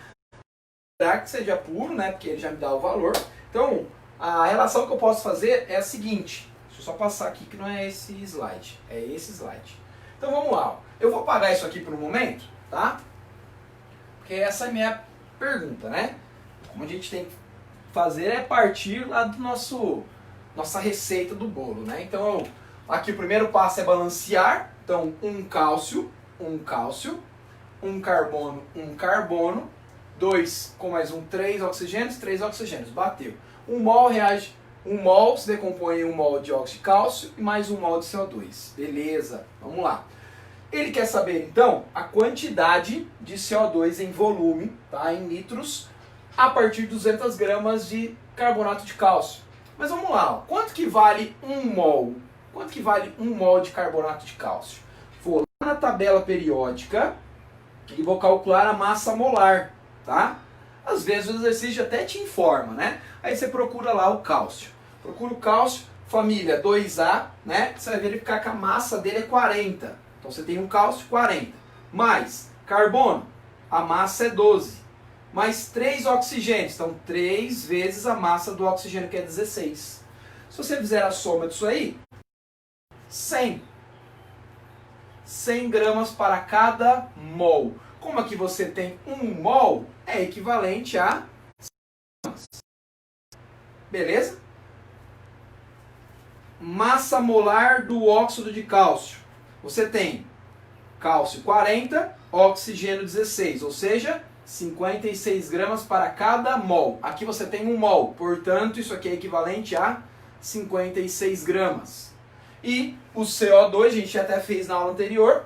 Esperar que seja puro, né? Porque ele já me dá o valor. Então, a relação que eu posso fazer é a seguinte. Deixa eu só passar aqui que não é esse slide. É esse slide. Então vamos lá. Ó. Eu vou apagar isso aqui por um momento, tá? Porque essa é a minha pergunta, né? Como a gente tem que fazer é partir lá do nossa receita do bolo, né? Então, aqui o primeiro passo é balancear. Então, um cálcio, um carbono, 2 com mais 3 oxigênios, bateu. 1 mol reage, 1 mol se decompõe em 1 mol de óxido de cálcio e mais 1 mol de CO2. Beleza, vamos lá. Ele quer saber, então, a quantidade de CO2 em volume, tá, em litros, a partir de 200 gramas de carbonato de cálcio. Mas vamos lá, ó. Quanto que vale 1 mol? Quanto que vale 1 mol de carbonato de cálcio? Vou lá na tabela periódica e vou calcular a massa molar, tá? Às vezes o exercício até te informa, né? Aí você procura lá o cálcio. Procura o cálcio, família 2A, né? Você vai verificar que a massa dele é 40. Então você tem um cálcio 40. Mais carbono, a massa é 12. Mais 3 oxigênios, então 3 vezes a massa do oxigênio, que é 16. Se você fizer a soma disso aí, 100. 100 gramas para cada mol. Como aqui você tem 1 mol, é equivalente a 100 gramas. Beleza? Massa molar do óxido de cálcio. Você tem cálcio 40, oxigênio 16, ou seja, 56 gramas para cada mol. Aqui você tem 1 mol, portanto isso aqui é equivalente a 56 gramas. E o CO2, a gente até fez na aula anterior,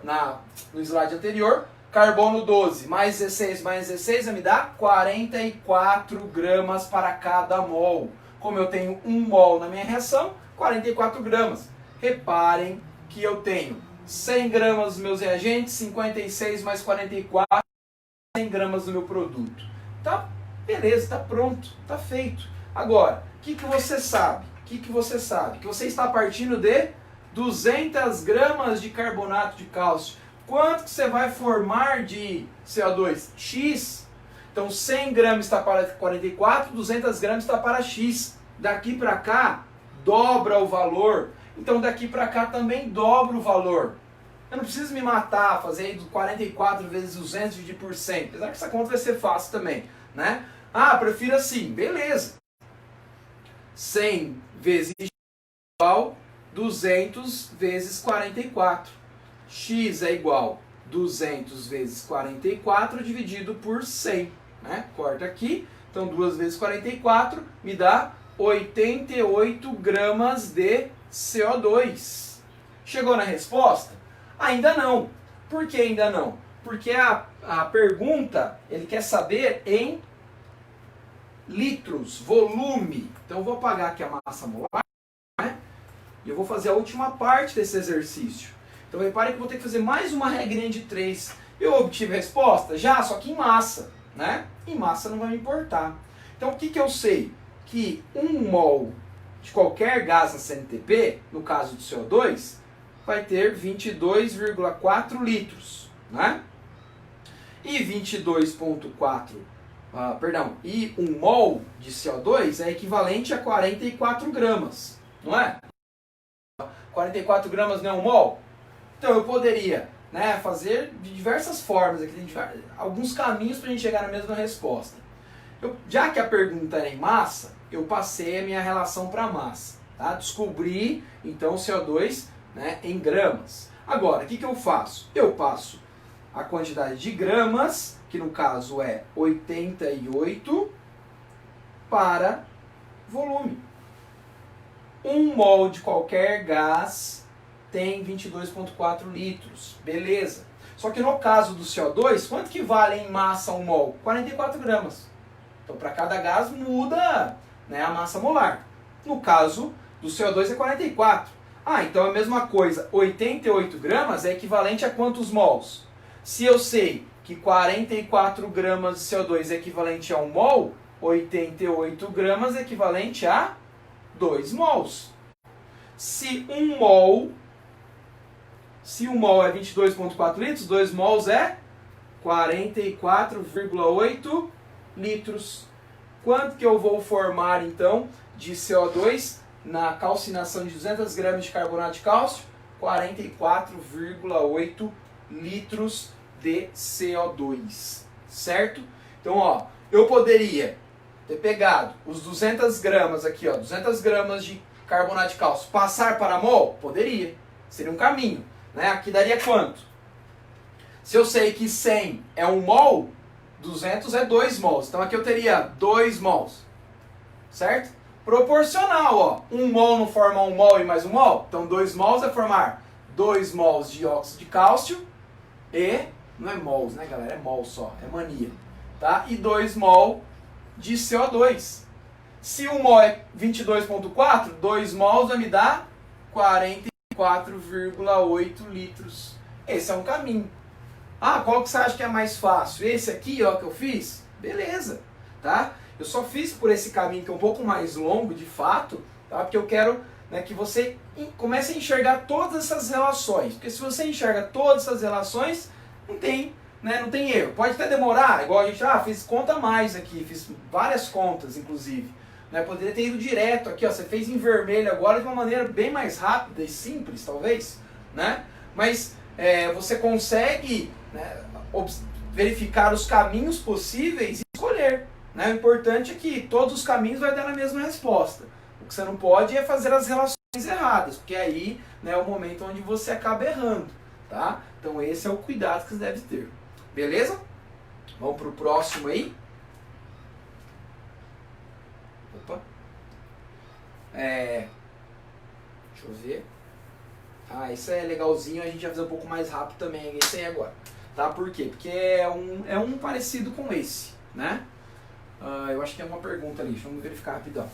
no slide anterior, carbono 12 mais 16 vai me dar 44 gramas para cada mol. Como eu tenho 1 mol na minha reação, 44 gramas. Reparem que eu tenho 100 gramas dos meus reagentes, 56 mais 44, 100 gramas do meu produto. Tá? Beleza, tá pronto, tá feito. Agora, o que você sabe? Que você está partindo de 200 gramas de carbonato de cálcio. Quanto que você vai formar de CO2? X. Então 100 gramas está para 44, 200 gramas está para X. Daqui para cá, dobra o valor. Então daqui para cá também dobra o valor. Eu não preciso me matar, fazer aí 44 vezes 200 dividir por 100. Apesar que essa conta vai ser fácil também, né? Ah, prefiro assim. Beleza. 100 vezes X igual 200 vezes 44. X é igual 200 vezes 44 dividido por 100. Né? Corta aqui. Então 2 vezes 44 me dá 88 gramas de CO2. Chegou na resposta? Ainda não. Por que ainda não? Porque a pergunta, ele quer saber em litros, volume. Então eu vou apagar aqui a massa molar, né? E eu vou fazer a última parte desse exercício. Então reparem que eu vou ter que fazer mais uma regrinha de 3. Eu obtive a resposta? Já, só que em massa, né? Em massa não vai me importar. Então o que, que eu sei? Que 1 mol de qualquer gás na CNTP, no caso do CO2, vai ter 22,4 litros, né? E 22,4, e 1 mol de CO2 é equivalente a 44 gramas, não é? 44 gramas não é 1 mol? Então eu poderia, né, fazer de diversas formas, aqui tem alguns caminhos para a gente chegar na mesma resposta. Já que a pergunta era em massa, eu passei a minha relação para massa. Tá? Descobri, então, o CO2, né, em gramas. Agora, o que, que eu faço? Eu passo a quantidade de gramas, que no caso é 88, para volume. 1 mol de qualquer gás tem 22,4 litros. Beleza. Só que no caso do CO2, quanto que vale em massa 1 mol? 44 gramas. Então, para cada gás muda, né, a massa molar. No caso do CO2 é 44. Então é a mesma coisa. 88 gramas é equivalente a quantos mols? Se eu sei que 44 gramas de CO2 é equivalente a 1 mol, 88 gramas é equivalente a 2 mols. Se 1 mol é 22,4 litros, 2 mols é 44,8 litros. Quanto que eu vou formar, então, de CO2 na calcinação de 200 gramas de carbonato de cálcio? 44,8 litros de CO2, certo? Então, ó, eu poderia ter pegado os 200 gramas aqui, ó, 200 gramas de carbonato de cálcio, passar para mol? Poderia, seria um caminho, né? Aqui daria quanto? Se eu sei que 100 é 1 mol, 200 é 2 mols. Então aqui eu teria 2 mols. Certo? Proporcional, ó. 1 mol não forma 1 mol e mais 1 mol? Então 2 mols vai formar 2 mols de óxido de cálcio e... Não é mols, né, galera? É mol só. É mania. Tá? E 2 mol de CO2. Se 1 mol é 22,4, 2 mols vai me dar 44,8 litros. Esse é um caminho. Qual que você acha que é mais fácil? Esse aqui, ó, que eu fiz? Beleza, tá? Eu só fiz por esse caminho que é um pouco mais longo, de fato, tá? Porque eu quero, né, que você comece a enxergar todas essas relações. Porque se você enxerga todas essas relações, não tem, né, não tem erro. Pode até demorar, igual a gente, fiz conta a mais aqui, fiz várias contas, inclusive. Né? Poderia ter ido direto aqui, ó, você fez em vermelho agora de uma maneira bem mais rápida e simples, talvez, né? Mas você consegue, né, verificar os caminhos possíveis e escolher. Né? O importante é que todos os caminhos vai dar na mesma resposta. O que você não pode é fazer as relações erradas, porque aí, né, é o momento onde você acaba errando. Tá? Então esse é o cuidado que você deve ter. Beleza? Vamos para o próximo aí. Opa. Deixa eu ver. Esse é legalzinho, a gente vai fazer um pouco mais rápido também esse aí agora. Tá? Por quê? Porque é um parecido com esse, né? Eu acho que tem uma pergunta ali, vamos verificar rapidão.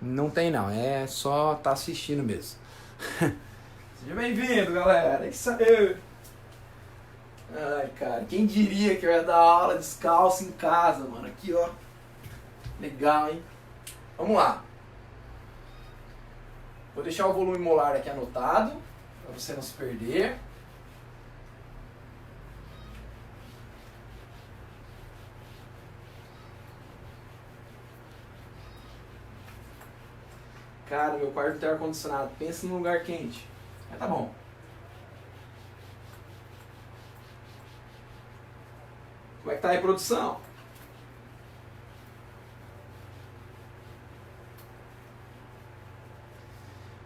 Não tem não, é só tá assistindo mesmo. Seja bem-vindo, galera. É isso aí. Ai, cara, quem diria que eu ia dar aula descalço em casa, mano. Aqui, ó. Legal, hein? Vamos lá. Vou deixar o volume molar aqui anotado, para você não se perder. Cara, meu quarto não tem ar-condicionado. Pensa num lugar quente. Mas tá bom. Como é que tá aí, produção?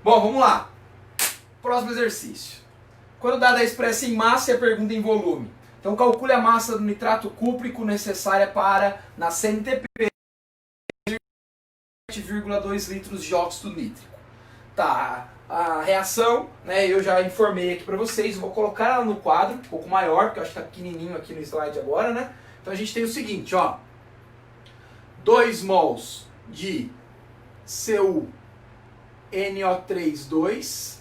Bom, vamos lá. Próximo exercício. Quando dada a expressa em massa e a pergunta em volume. Então calcule a massa do nitrato cúprico necessária para, na CNTP, 7,2 litros de óxido nítrico. Tá, a reação, né, eu já informei aqui para vocês, vou colocar ela no quadro, um pouco maior, porque eu acho que está pequenininho aqui no slide agora, né? Então a gente tem o seguinte, ó, 2 mols de Cu NO3,2,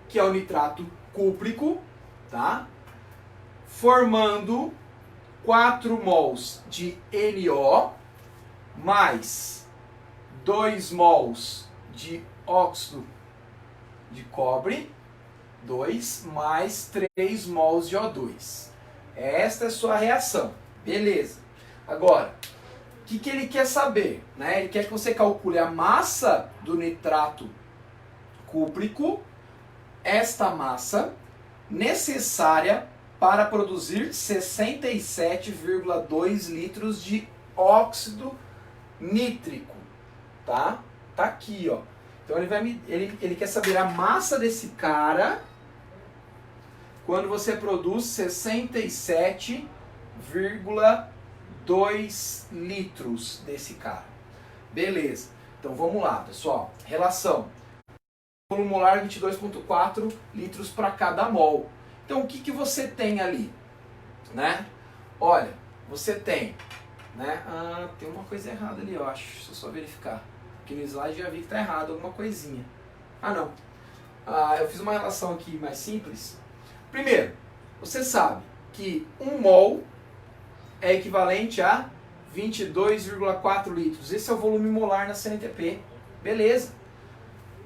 que é o nitrato cúprico, tá? Formando 4 mols de NO mais 2 mols de óxido de cobre, 2 mais 3 mols de O2. Esta é a sua reação. Beleza. Agora, o que ele quer saber? Né? Ele quer que você calcule a massa do nitrato cúprico, esta massa necessária para produzir 67,2 litros de óxido nítrico, tá? Tá aqui, ó. Então ele quer saber a massa desse cara quando você produz 67,2 litros desse cara. Beleza. Então vamos lá, pessoal. Relação volume molar 22,4 litros para cada mol. Então o que você tem ali, né? Olha, você tem, né? Tem uma coisa errada ali, eu acho. Deixa eu só verificar. Aqui no slide já vi que está errado alguma coisinha. Não. Eu fiz uma relação aqui mais simples. Primeiro, você sabe que 1 mol é equivalente a 22,4 litros. Esse é o volume molar na CNTP. Beleza.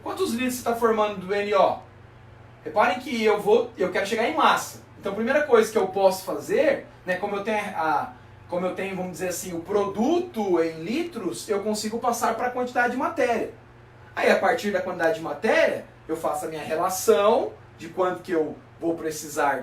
Quantos litros você está formando do NO? Reparem que eu quero chegar em massa. Então a primeira coisa que eu posso fazer, né, como eu tenho, vamos dizer assim, o produto em litros, eu consigo passar para a quantidade de matéria. Aí a partir da quantidade de matéria, eu faço a minha relação de quanto que eu vou precisar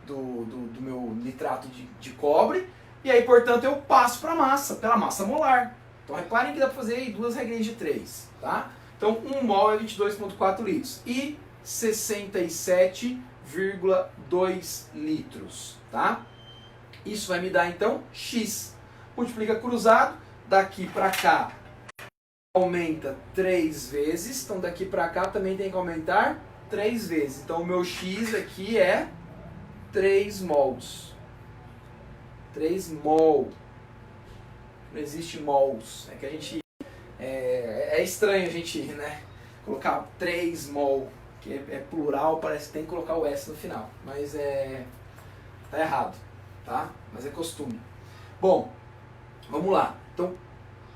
do meu nitrato de cobre, e aí, portanto, eu passo para a massa, pela massa molar. Então reparem que dá para fazer aí 2 regrinhas de 3, tá? Então 1 mol é 22,4 litros e 67,2 litros, tá? Isso vai me dar então X. Multiplica cruzado, daqui para cá aumenta 3 vezes, então daqui para cá também tem que aumentar 3 vezes. Então o meu X aqui é 3 mols. 3 mol. Não existe mols. É que a gente... É estranho a gente, né, colocar 3 mol, que é plural, parece que tem que colocar o S no final. Mas tá errado, tá? Mas é costume. Bom, vamos lá. Então,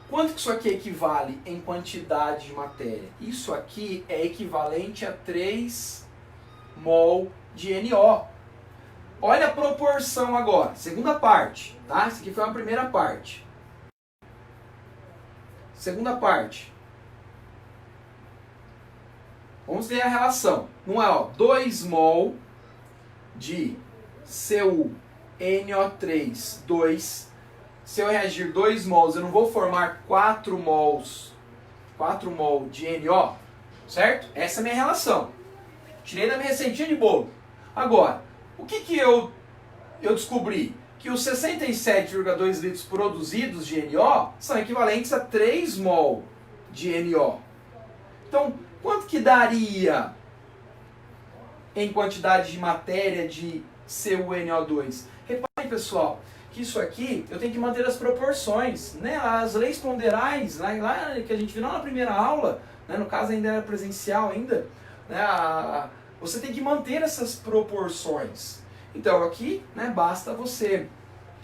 quanto que isso aqui equivale em quantidade de matéria? Isso aqui é equivalente a 3 mol de NO. Olha a proporção agora, segunda parte, tá? Isso aqui foi a primeira parte. Segunda parte. Vamos ver a relação. Não é, 2 mol de CuNO3, 2. Se eu reagir 2 mols, eu não vou formar 4 mols de NO, certo? Essa é a minha relação. Tirei da minha receitinha de bolo. Agora, o que eu descobri? Que os 67,2 litros produzidos de NO são equivalentes a 3 mol de NO. Então, quanto que daria em quantidade de matéria de CuNO2? Reparem, pessoal, que isso aqui eu tenho que manter as proporções, né? As leis ponderais, lá que a gente viu lá na primeira aula, né? No caso ainda era presencial ainda, né? Você tem que manter essas proporções. Então aqui, né, basta você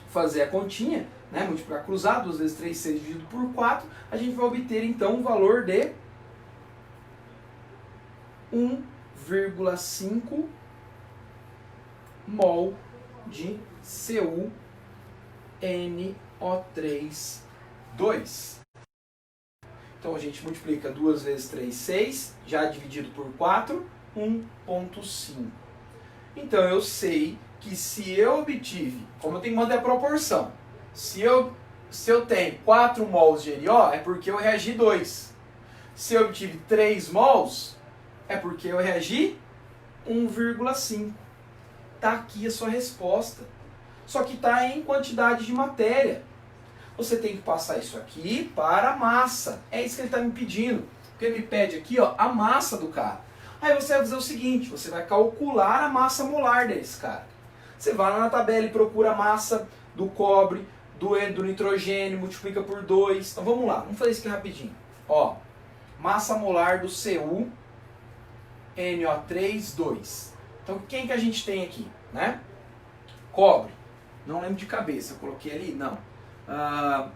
fazer a continha, né, multiplicar cruzado, 2 vezes 3, 6 dividido por 4, a gente vai obter então um valor de 1,5 mol de CuNO3, 2. Então a gente multiplica 2 vezes 3, 6, já dividido por 4, 1,5. Então eu sei que se eu obtive, como eu tenho que manter a proporção, se eu tenho 4 mols de NO, é porque eu reagi 2. Se eu obtive 3 mols, é porque eu reagi 1,5. Está aqui a sua resposta. Só que está em quantidade de matéria. Você tem que passar isso aqui para a massa. É isso que ele está me pedindo. Porque ele me pede aqui, ó, a massa do cara. Aí você vai fazer o seguinte, você vai calcular a massa molar desse cara. Você vai lá na tabela e procura a massa do cobre, do nitrogênio, multiplica por 2. Então vamos lá, vamos fazer isso aqui rapidinho. Ó, massa molar do Cu, NO3, 2. Então quem que a gente tem aqui, né? Cobre. Não lembro de cabeça, eu coloquei ali, não.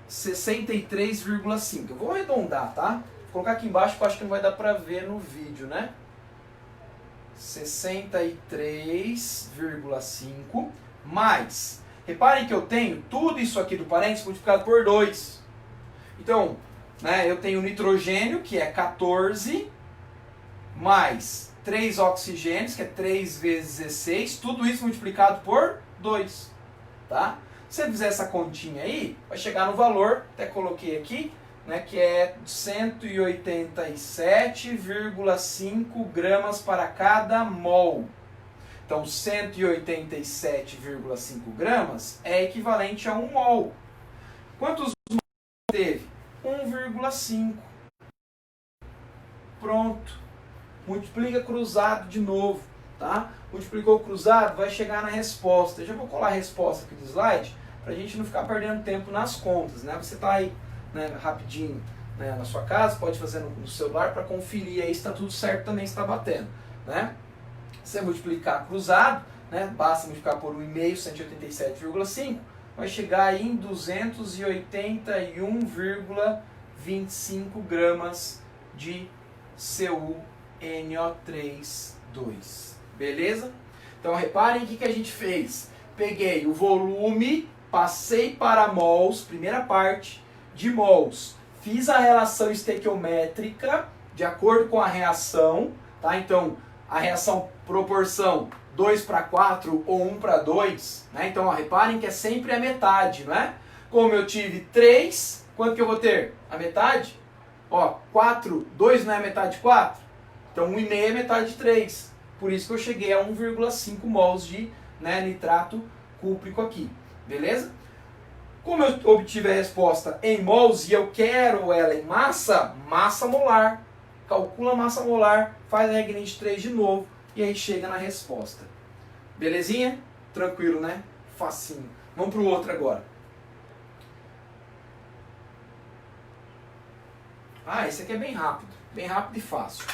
63,5. Eu vou arredondar, tá? Vou colocar aqui embaixo porque eu acho que não vai dar pra ver no vídeo, né? 63,5 mais. Reparem que eu tenho tudo isso aqui do parênteses multiplicado por 2. Então, né, eu tenho nitrogênio, que é 14, mais 3 oxigênios, que é 3 vezes 16, tudo isso multiplicado por 2. Tá? Se você fizer essa continha aí, vai chegar no valor, até coloquei aqui, né, que é 187,5 gramas para cada mol. Então, 187,5 gramas é equivalente a 1 mol. Quantos mols teve? 1,5. Pronto. Multiplica cruzado de novo. Tá? Multiplicou cruzado, vai chegar na resposta. Eu já vou colar a resposta aqui do slide, para a gente não ficar perdendo tempo nas contas. Né? Você está aí, né, rapidinho, né, na sua casa, pode fazer no celular para conferir aí se está tudo certo também, se está batendo. Né? Se você multiplicar cruzado, né, basta multiplicar por 1,5, 187,5, vai chegar aí em 281,25 gramas de CuNO3, 2. Beleza? Então reparem o que a gente fez. Peguei o volume, passei para mols, primeira parte, de mols. Fiz a relação estequiométrica de acordo com a reação. Tá? Então, a reação proporção 2 para 4 ou 1 para 2. Né? Então, ó, reparem que é sempre a metade. Não é? Como eu tive 3, quanto que eu vou ter? A metade? Ó, 4, 2 não é a metade de 4? Então, 1,5 é metade de 3. Por isso que eu cheguei a 1,5 mols de, né, nitrato cúprico aqui. Beleza? Como eu obtive a resposta em mols e eu quero ela em massa, massa molar. Calcula a massa molar, faz a regra de 3 de novo e aí chega na resposta. Belezinha? Tranquilo, né? Facinho. Vamos para o outro agora. Esse aqui é bem rápido e fácil.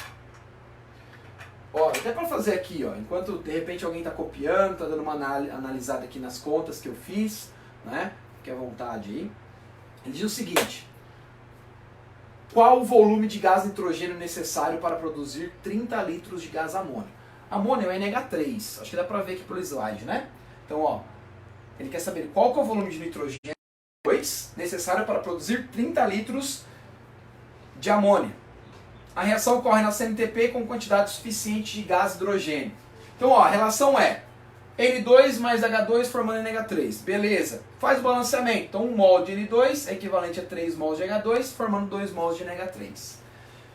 Ó, até para fazer aqui, ó, enquanto de repente alguém está copiando, está dando uma analisada aqui nas contas que eu fiz, né? Fique à vontade aí. Ele diz o seguinte: qual o volume de gás nitrogênio necessário para produzir 30 litros de gás amônio? Amônio é NH3, acho que dá para ver aqui pelo slide, né? Então, ó, ele quer saber qual que é o volume de nitrogênio necessário para produzir 30 litros de amônio. A reação ocorre na CNTP com quantidade suficiente de gás hidrogênio. Então, ó, a relação é N2 mais H2 formando NH3. Beleza. Faz o balanceamento. Então, 1 mol de N2 é equivalente a 3 mols de H2, formando 2 mols de NH3.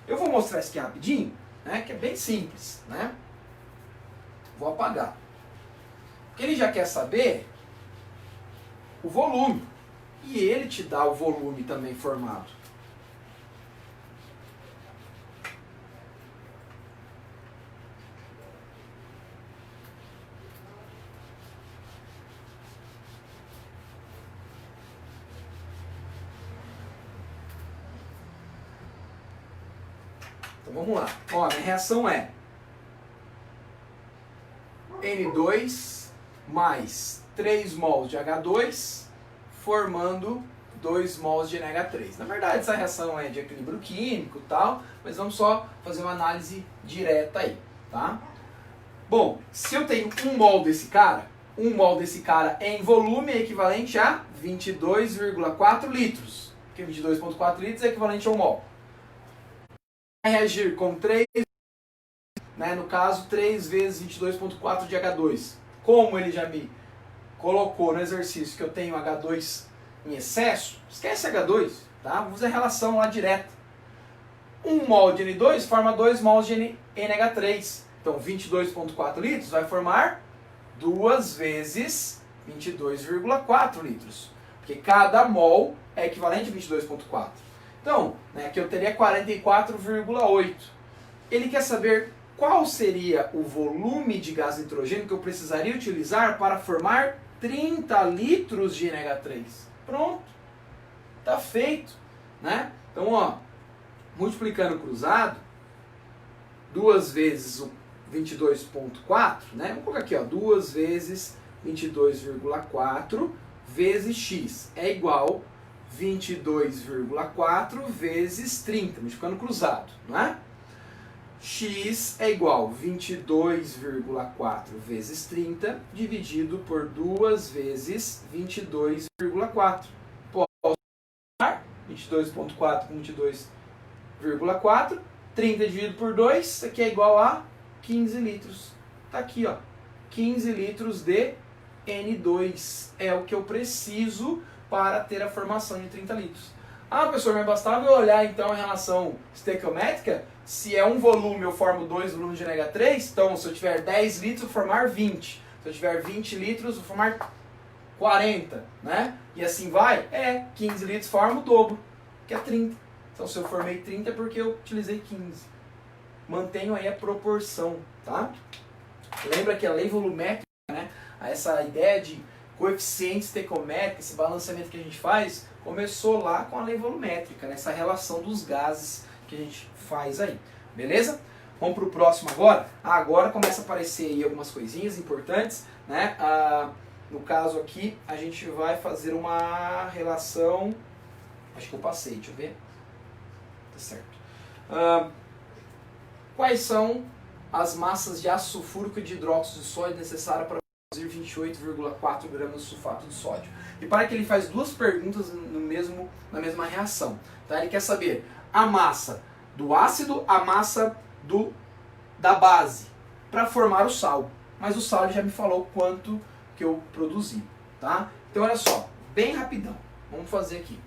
Eu vou mostrar isso aqui rapidinho, né, que é bem simples. Né? Vou apagar. Porque ele já quer saber o volume. E ele te dá o volume também formado. Então vamos lá. Ó, a minha reação é N2 mais 3 mols de H2 formando 2 mols de NH3. Na verdade, essa reação é de equilíbrio químico e tal, mas vamos só fazer uma análise direta aí, tá? Bom, se eu tenho 1 mol desse cara, 1 mol desse cara em volume é equivalente a 22,4 litros. Porque 22,4 litros é equivalente a 1 mol. Reagir com 3, né, no caso 3 vezes 22,4 de H2. Como ele já me colocou no exercício que eu tenho H2 em excesso, esquece H2, tá? Vamos fazer a relação lá direta. 1 mol de N2 forma 2 mols de NH3. Então 22,4 litros vai formar 2 vezes 22,4 litros. Porque cada mol é equivalente a 22,4. Então, né, aqui eu teria 44,8. Ele quer saber qual seria o volume de gás nitrogênio que eu precisaria utilizar para formar 30 litros de NH3. Pronto. Tá feito, né? Então, ó, multiplicando cruzado, 2 vezes o 22,4, né? Vamos colocar aqui, ó, 2 vezes 22,4 vezes x é igual 22,4 vezes 30, multiplicando cruzado, não é? X é igual 22,4 vezes 30 dividido por 2 vezes 22,4. Posso somar 22,4 com 22,4. 30 dividido por 2, isso aqui é igual a 15 litros. Tá aqui, ó. 15 litros de N2 é o que eu preciso para ter a formação de 30 litros. Ah, professor, mas bastava eu olhar então a relação estequiométrica. Se é um volume, eu formo 2 volumes de NH3. Então, se eu tiver 10 litros, eu vou formar 20. Se eu tiver 20 litros, eu vou formar 40, né? E assim vai. 15 litros forma o dobro, que é 30. Então, se eu formei 30 é porque eu utilizei 15. Mantenho aí a proporção, tá? Lembra que a lei volumétrica, né? Essa ideia de coeficiente estequiométrico, esse balanceamento que a gente faz, começou lá com a lei volumétrica, nessa relação dos gases que a gente faz aí, beleza? Vamos para o próximo agora. Agora começa a aparecer aí algumas coisinhas importantes, né? No caso aqui, a gente vai fazer uma relação, acho que eu passei, deixa eu ver. Tá certo. Quais são as massas de ácido sulfúrico e de hidróxido de sódio necessárias para produzir 28,4 gramas de sulfato de sódio? E para que ele faz duas perguntas na mesma reação. Tá? Ele quer saber a massa do ácido, a massa da base, para formar o sal. Mas o sal ele já me falou quanto que eu produzi. Tá? Então olha só, bem rapidão. Vamos fazer aqui.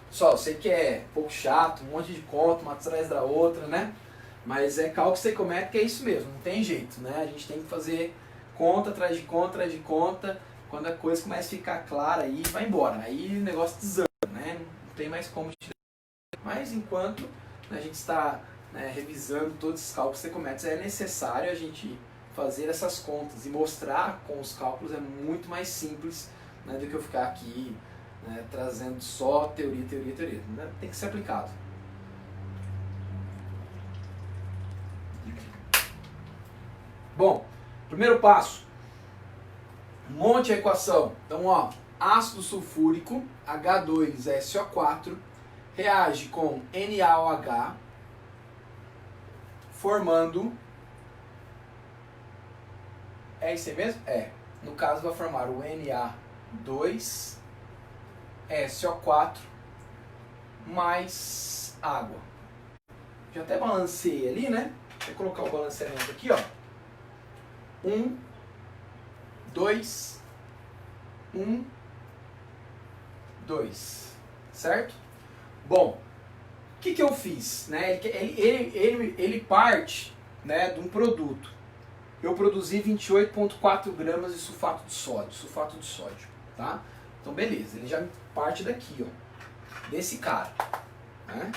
Pessoal, eu sei que é um pouco chato, um monte de conta, uma atrás da outra, né? Mas cálculo estequiométrico é isso mesmo, não tem jeito, né? A gente tem que fazer conta atrás de conta, atrás de conta. Quando a coisa começa a ficar clara aí, vai embora. Aí o negócio desanda, né? Não tem mais como tirar. Mas enquanto a gente está revisando todos esses cálculos estequiométricos, é necessário a gente fazer essas contas. E mostrar com os cálculos é muito mais simples, né, do que eu ficar aqui, né, trazendo só teoria, teoria, teoria. Né? Tem que ser aplicado. Bom, primeiro passo. Monte a equação. Então, ó, ácido sulfúrico, H2SO4, reage com NaOH, formando... É isso aí mesmo? No caso, vai formar o Na2SO4 mais água. Já até balancei ali, né? Vou colocar o balanceamento aqui, ó. 1, 2, 1, 2. Certo? Bom, o que eu fiz? Né? Ele parte, né, de um produto. Eu produzi 28,4 gramas de sulfato de sódio. Tá? Então, beleza. Ele já parte daqui, ó. Desse cara. Né?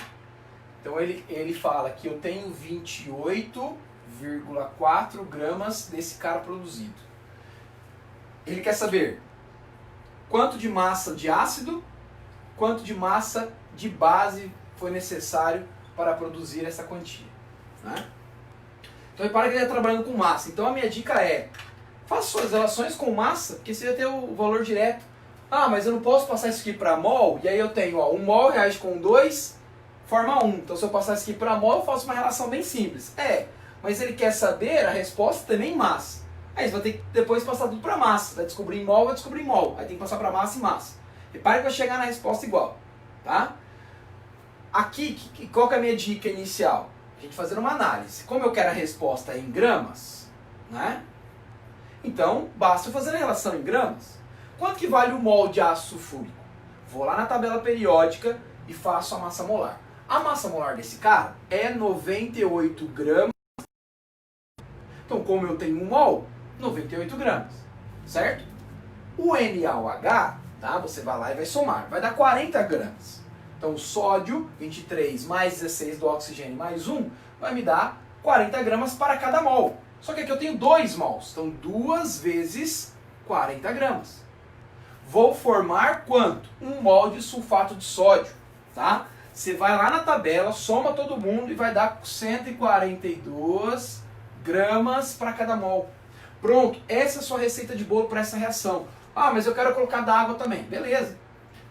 Então, ele fala que eu tenho 28,4 gramas desse cara produzido. Ele quer saber quanto de massa de ácido, quanto de massa de base foi necessário para produzir essa quantia. Né? Então repara que ele está trabalhando com massa. Então a minha dica é, faça suas relações com massa, porque você vai ter o valor direto. Ah, mas eu não posso passar isso aqui para mol, e aí eu tenho, ó, 1 mol reage com 2, forma 1. Então se eu passar isso aqui para mol, eu faço uma relação bem simples. Mas ele quer saber a resposta também em massa. Aí você vai ter que depois passar tudo para massa. Vai descobrir em mol, Aí tem que passar para massa e massa. Repare que vai chegar na resposta igual. Tá? Aqui, qual que é a minha dica inicial? A gente fazer uma análise. Como eu quero a resposta em gramas, né? Então, basta eu fazer a relação em gramas. Quanto que vale o mol de ácido sulfúrico? Vou lá na tabela periódica e faço a massa molar. A massa molar desse cara é 98 gramas. Então, como eu tenho 1 mol, 98 gramas, certo? O NaOH, tá? Você vai lá e vai somar. Vai dar 40 gramas. Então, o sódio, 23 mais 16 do oxigênio mais 1, vai me dar 40 gramas para cada mol. Só que aqui eu tenho 2 mols, então 2 vezes 40 gramas. Vou formar quanto? 1 mol de sulfato de sódio, tá? Você vai lá na tabela, soma todo mundo e vai dar 142 gramas para cada mol. Pronto, essa é a sua receita de bolo para essa reação. Ah, mas eu quero colocar da água também. Beleza.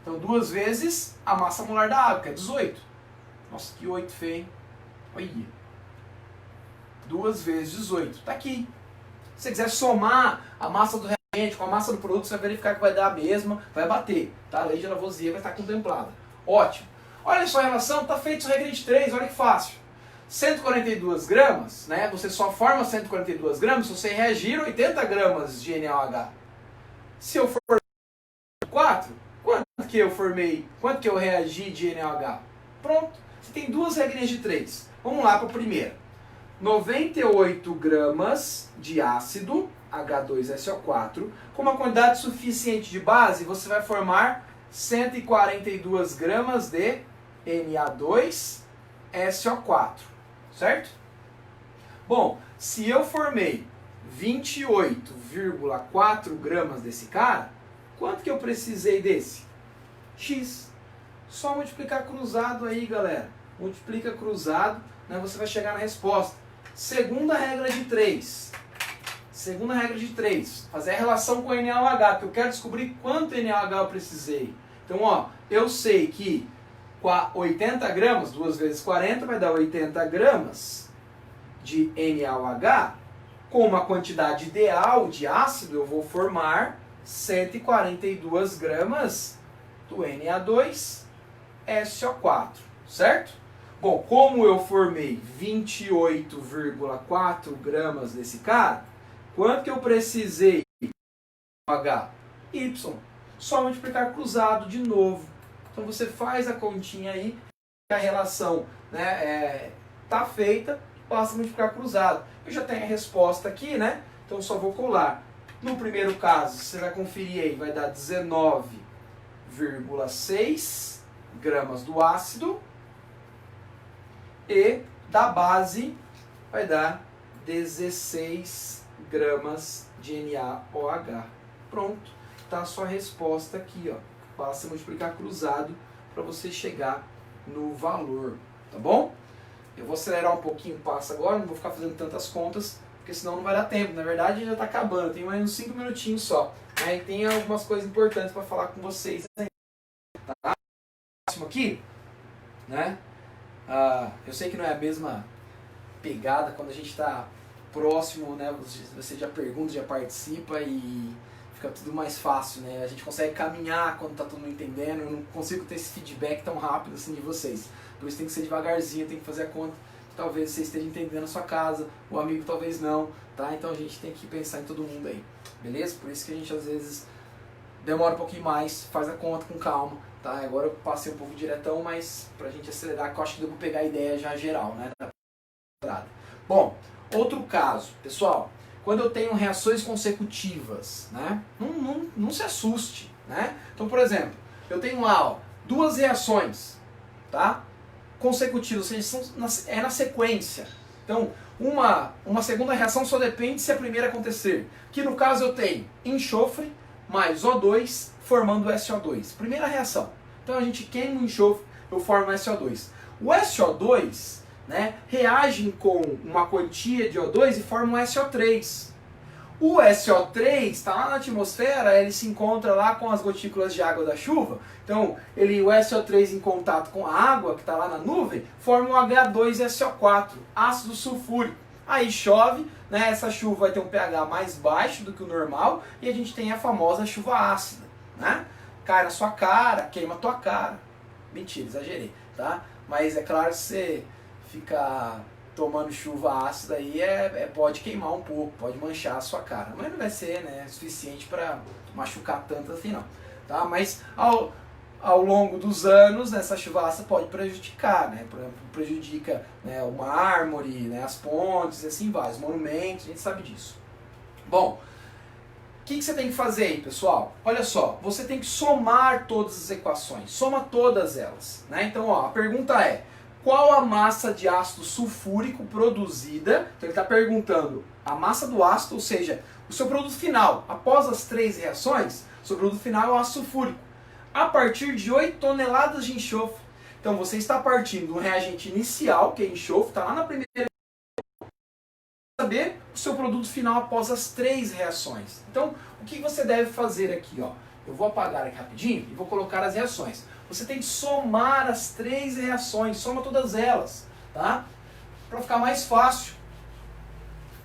Então 2 vezes a massa molar da água, que é 18. Nossa, que 8 feio, hein? Olha. 2 vezes 18. Tá aqui. Se você quiser somar a massa do reagente com a massa do produto, você vai verificar que vai dar a mesma, vai bater. Tá? A lei de Lavoisier vai estar contemplada. Ótimo. Olha só a relação, está feito o reagente 3, olha que fácil. 142 gramas, né? Você só forma 142 gramas se você reagir 80 gramas de NaOH. Se eu for 4, quanto que eu formei? Quanto que eu reagi de NaOH? Pronto. Você tem 2 reagentes de 3. Vamos lá para a primeira. 98 gramas de ácido H2SO4 com uma quantidade suficiente de base, você vai formar 142 gramas de Na2SO4, certo? Bom, se eu formei 28,4 gramas desse cara, quanto que eu precisei desse? X. Só multiplicar cruzado aí, galera. Multiplica cruzado, né, você vai chegar na resposta. Segunda regra de 3. Segunda regra de 3. Fazer a relação com o NaOH, que eu quero descobrir quanto NaOH eu precisei. Então, ó, eu sei que 80 gramas, 2 vezes 40, vai dar 80 gramas de NaOH. Com uma quantidade ideal de ácido, eu vou formar 142 gramas do Na2SO4, certo? Bom, como eu formei 28,4 gramas desse cara, quanto que eu precisei de H? Y. Só multiplicar cruzado de novo. Então você faz a continha aí, a relação, né, tá feita, basta multiplicar cruzado. Eu já tenho a resposta aqui, né? Então só vou colar. No primeiro caso, você vai conferir aí, vai dar 19,6 gramas do ácido. E da base vai dar 16 gramas de NaOH. Pronto, está a sua resposta aqui, ó. Basta multiplicar cruzado para você chegar no valor, tá bom? Eu vou acelerar um pouquinho o passo agora, não vou ficar fazendo tantas contas, porque senão não vai dar tempo. Na verdade já está acabando, tem mais uns 5 minutinhos só. Aí tem algumas coisas importantes para falar com vocês ainda. Tá? Próximo aqui, né? Eu sei que não é a mesma pegada quando a gente está próximo, né? Você já pergunta, já participa e fica tudo mais fácil, né? A gente consegue caminhar quando está todo mundo entendendo. Eu não consigo ter esse feedback tão rápido assim de vocês. Por isso tem que ser devagarzinho, tem que fazer a conta. Talvez você esteja entendendo a sua casa, o amigo talvez não, tá? Então a gente tem que pensar em todo mundo aí, beleza? Por isso que a gente às vezes demora um pouquinho mais, faz a conta com calma. Tá, agora eu passei um pouco diretão, mas pra gente acelerar, que eu acho que deu pra pegar a ideia já geral, né? Bom, outro caso, pessoal, quando eu tenho reações consecutivas, né? Não se assuste, né? Então, por exemplo, eu tenho lá, ó, 2 reações, tá? Consecutivas, ou seja, é na sequência. Então, uma segunda reação só depende se a primeira acontecer. Que no caso eu tenho enxofre mais O2 formando SO2. Primeira reação. Então a gente queima o enxofre, eu formo SO2. O SO2, né, reage com uma quantia de O2 e forma um SO3. O SO3 está lá na atmosfera, ele se encontra lá com as gotículas de água da chuva. Então o SO3 em contato com a água que está lá na nuvem forma um H2SO4, ácido sulfúrico. Aí chove, né, essa chuva vai ter um pH mais baixo do que o normal e a gente tem a famosa chuva ácida, né? Cai na sua cara, queima a tua cara. Mentira, exagerei, tá? Mas é claro que você fica tomando chuva ácida aí, pode queimar um pouco, pode manchar a sua cara. Mas não vai ser, né, suficiente para machucar tanto assim não, tá? Mas ao longo dos anos, essa chuva ácida pode prejudicar, né? Por exemplo, prejudica, né, o mármore, né, as pontes, e assim vai, os monumentos, a gente sabe disso. Bom, o que você tem que fazer aí, pessoal? Olha só, você tem que somar todas as equações, soma todas elas, né? Então, ó, a pergunta é, qual a massa de ácido sulfúrico produzida. Então ele está perguntando a massa do ácido, ou seja, o seu produto final, após as 3 reações, o seu produto final é o ácido sulfúrico, a partir de 8 toneladas de enxofre. Então você está partindo do reagente inicial, que é enxofre, está lá na primeira, saber o seu produto final após as 3 reações. Então, o que você deve fazer aqui? Ó? Eu vou apagar aqui rapidinho e vou colocar as reações. Você tem que somar as 3 reações, soma todas elas, tá? Para ficar mais fácil.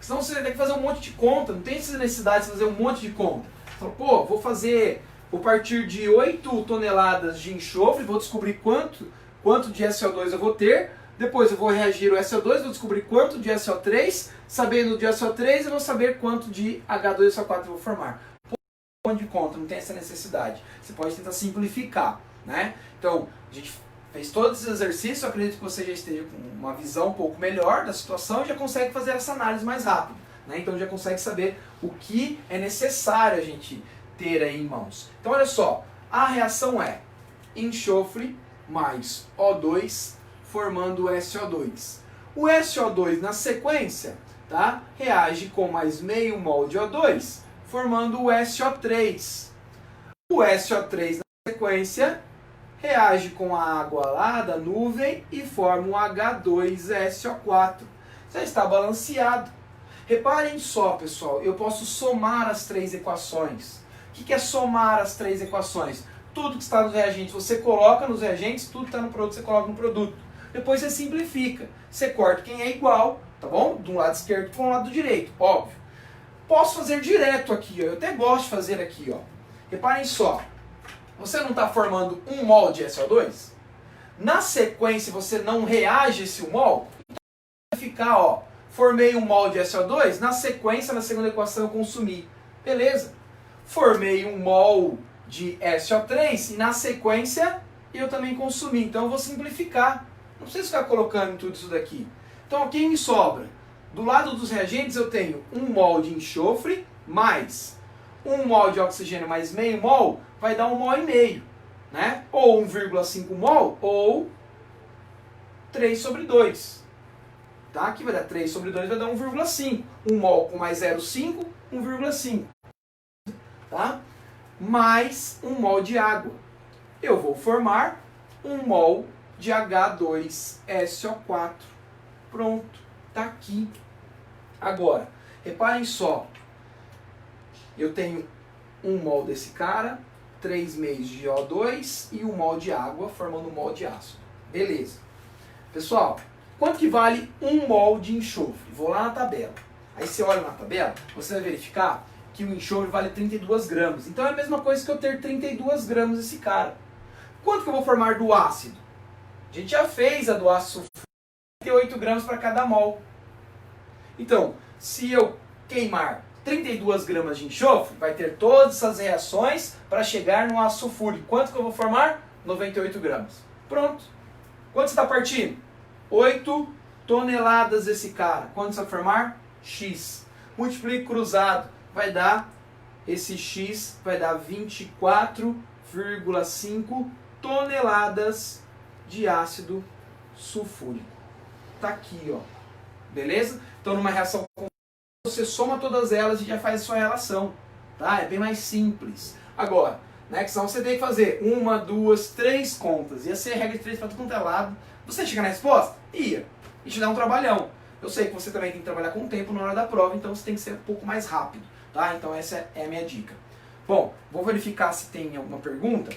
Senão você vai ter que fazer um monte de conta, não tem essa necessidade de fazer um monte de conta. Então, pô, vou partir de 8 toneladas de enxofre, vou descobrir quanto de SO2 eu vou ter. Depois eu vou reagir o SO2, vou descobrir quanto de SO3, sabendo de SO3 eu vou saber quanto de H2SO4 eu vou formar. Ponto de conta, não tem essa necessidade. Você pode tentar simplificar, né? Então, a gente fez todos esses exercícios, eu acredito que você já esteja com uma visão um pouco melhor da situação e já consegue fazer essa análise mais rápido, né? Então já consegue saber o que é necessário a gente ter aí em mãos. Então olha só, a reação é enxofre mais O2 formando o SO2. O SO2 na sequência, tá? Reage com mais meio mol de O2, formando o SO3. O SO3 na sequência reage com a água lá da nuvem e forma um H2SO4. Já está balanceado. Reparem só, pessoal, eu posso somar as 3 equações. O que é somar as 3 equações? Tudo que está nos reagentes você coloca nos reagentes, tudo que está no produto você coloca no produto. Depois você simplifica. Você corta quem é igual, tá bom? De um lado esquerdo para um lado direito, óbvio. Posso fazer direto aqui, ó. Eu até gosto de fazer aqui, ó. Reparem só. Você não está formando 1 mol de SO2? Na sequência você não reage esse 1 mol? Então vai ficar, ó. Formei 1 mol de SO2, na sequência, na segunda equação eu consumi. Beleza. Formei 1 mol de SO3 e na sequência eu também consumi. Então eu vou simplificar. Não preciso ficar colocando tudo isso daqui. Então quem me sobra? Do lado dos reagentes eu tenho 1 mol de enxofre mais 1 mol de oxigênio mais meio mol, vai dar 1 mol e meio, né? Ou 1,5 mol ou 3 sobre 2. Tá? Aqui vai dar 3 sobre 2, vai dar 1,5. 1 mol com mais 0,5, 1,5. Tá? Mais 1 mol de água. Eu vou formar 1 mol de H2SO4. Pronto, tá aqui. Agora, reparem só. Eu tenho 1 mol desse cara, 3 meios de O2 e 1 mol de água, formando 1 mol de ácido. Beleza. Pessoal, quanto que vale 1 mol de enxofre? Vou lá na tabela. Aí você olha na tabela, você vai verificar que o enxofre vale 32 gramas. Então é a mesma coisa que eu ter 32 gramas desse cara. Quanto que eu vou formar do ácido? A gente já fez a do ácido sulfúrico, 38 gramas para cada mol. Então, se eu queimar 32 gramas de enxofre, vai ter todas essas reações para chegar no ácido sulfúrico. Quanto que eu vou formar? 98 gramas. Pronto. Quanto você está partindo? 8 toneladas desse cara. Quanto você vai formar? X. Multiplique cruzado. Vai dar, esse X vai dar 24,5 toneladas de ácido sulfúrico. Tá aqui, ó. Beleza? Então, numa reação com você soma todas elas e já faz a sua relação. Tá? É bem mais simples. Agora, né, que senão você tem que fazer 1, 2, 3 contas. Ia ser regra de 3 para tudo quanto é lado. Você chegar na resposta? Ia. E te dá um trabalhão. Eu sei que você também tem que trabalhar com o tempo na hora da prova, então você tem que ser um pouco mais rápido. Tá? Então essa é a minha dica. Bom, vou verificar se tem alguma pergunta,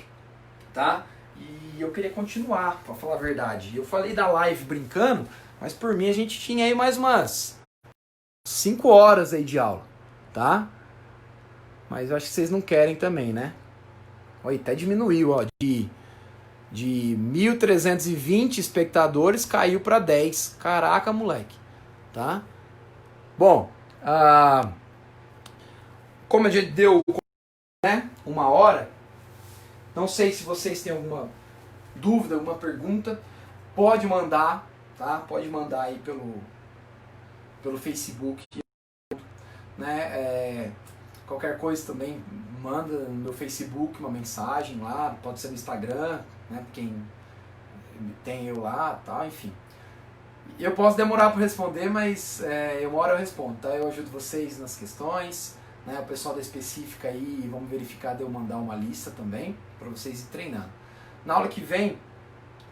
tá? E eu queria continuar, para falar a verdade. Eu falei da live brincando, mas por mim a gente tinha aí mais umas 5 horas aí de aula, tá? Mas eu acho que vocês não querem também, né? Olha, até diminuiu, ó, de 1.320 espectadores caiu para 10. Caraca, moleque, tá? Bom, como a gente deu, né, 1 hora, não sei se vocês têm alguma dúvida, alguma pergunta, pode mandar, tá? Pode mandar aí pelo Facebook, né? Qualquer coisa também, manda no meu Facebook uma mensagem lá, pode ser no Instagram, né? Quem tem eu lá, tá? Enfim. Eu posso demorar para responder, mas uma hora eu respondo, tá? Eu ajudo vocês nas questões, né? O pessoal da específica aí, vamos verificar de eu mandar uma lista também, para vocês ir treinando. Na aula que vem,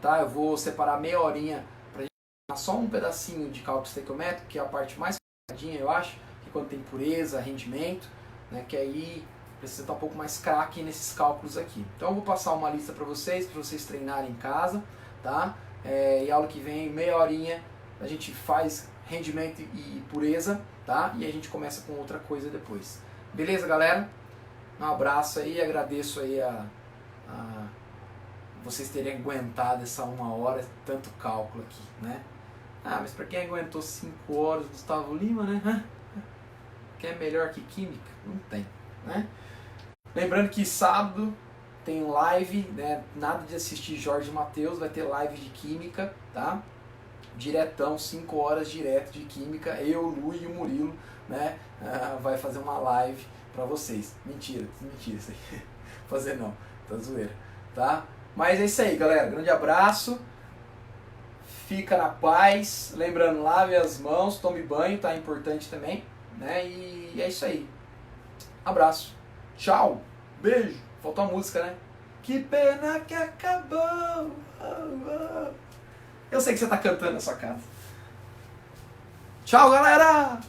tá? Eu vou separar meia horinha para gente treinar só um pedacinho de cálculo estequiométrico, que é a parte mais complicadinha, eu acho, que quando tem pureza, rendimento, né? Que aí precisa estar um pouco mais craque nesses cálculos aqui. Então eu vou passar uma lista para vocês treinarem em casa, tá? E a aula que vem, meia horinha, a gente faz rendimento e pureza, tá? E a gente começa com outra coisa depois. Beleza, galera? Um abraço aí, agradeço aí a vocês terem aguentado essa uma hora, tanto cálculo aqui, né? Ah, mas para quem aguentou 5 horas, Gustavo Lima, né? Que é melhor que química? Não tem, né? Lembrando que sábado tem live, né? Nada de assistir Jorge Mateus, vai ter live de química, tá? Diretão, 5 horas direto de química, eu, o Lu e o Murilo, né? Vai fazer uma live pra vocês. Mentira isso aí. Fazer não, tá zoeira, tá? Mas é isso aí, galera. Grande abraço. Fica na paz. Lembrando, lave as mãos, tome banho, tá? Importante também, né? E é isso aí. Abraço. Tchau. Beijo. Faltou a música, né? Que pena que acabou. Eu sei que você tá cantando na sua casa. Tchau, galera!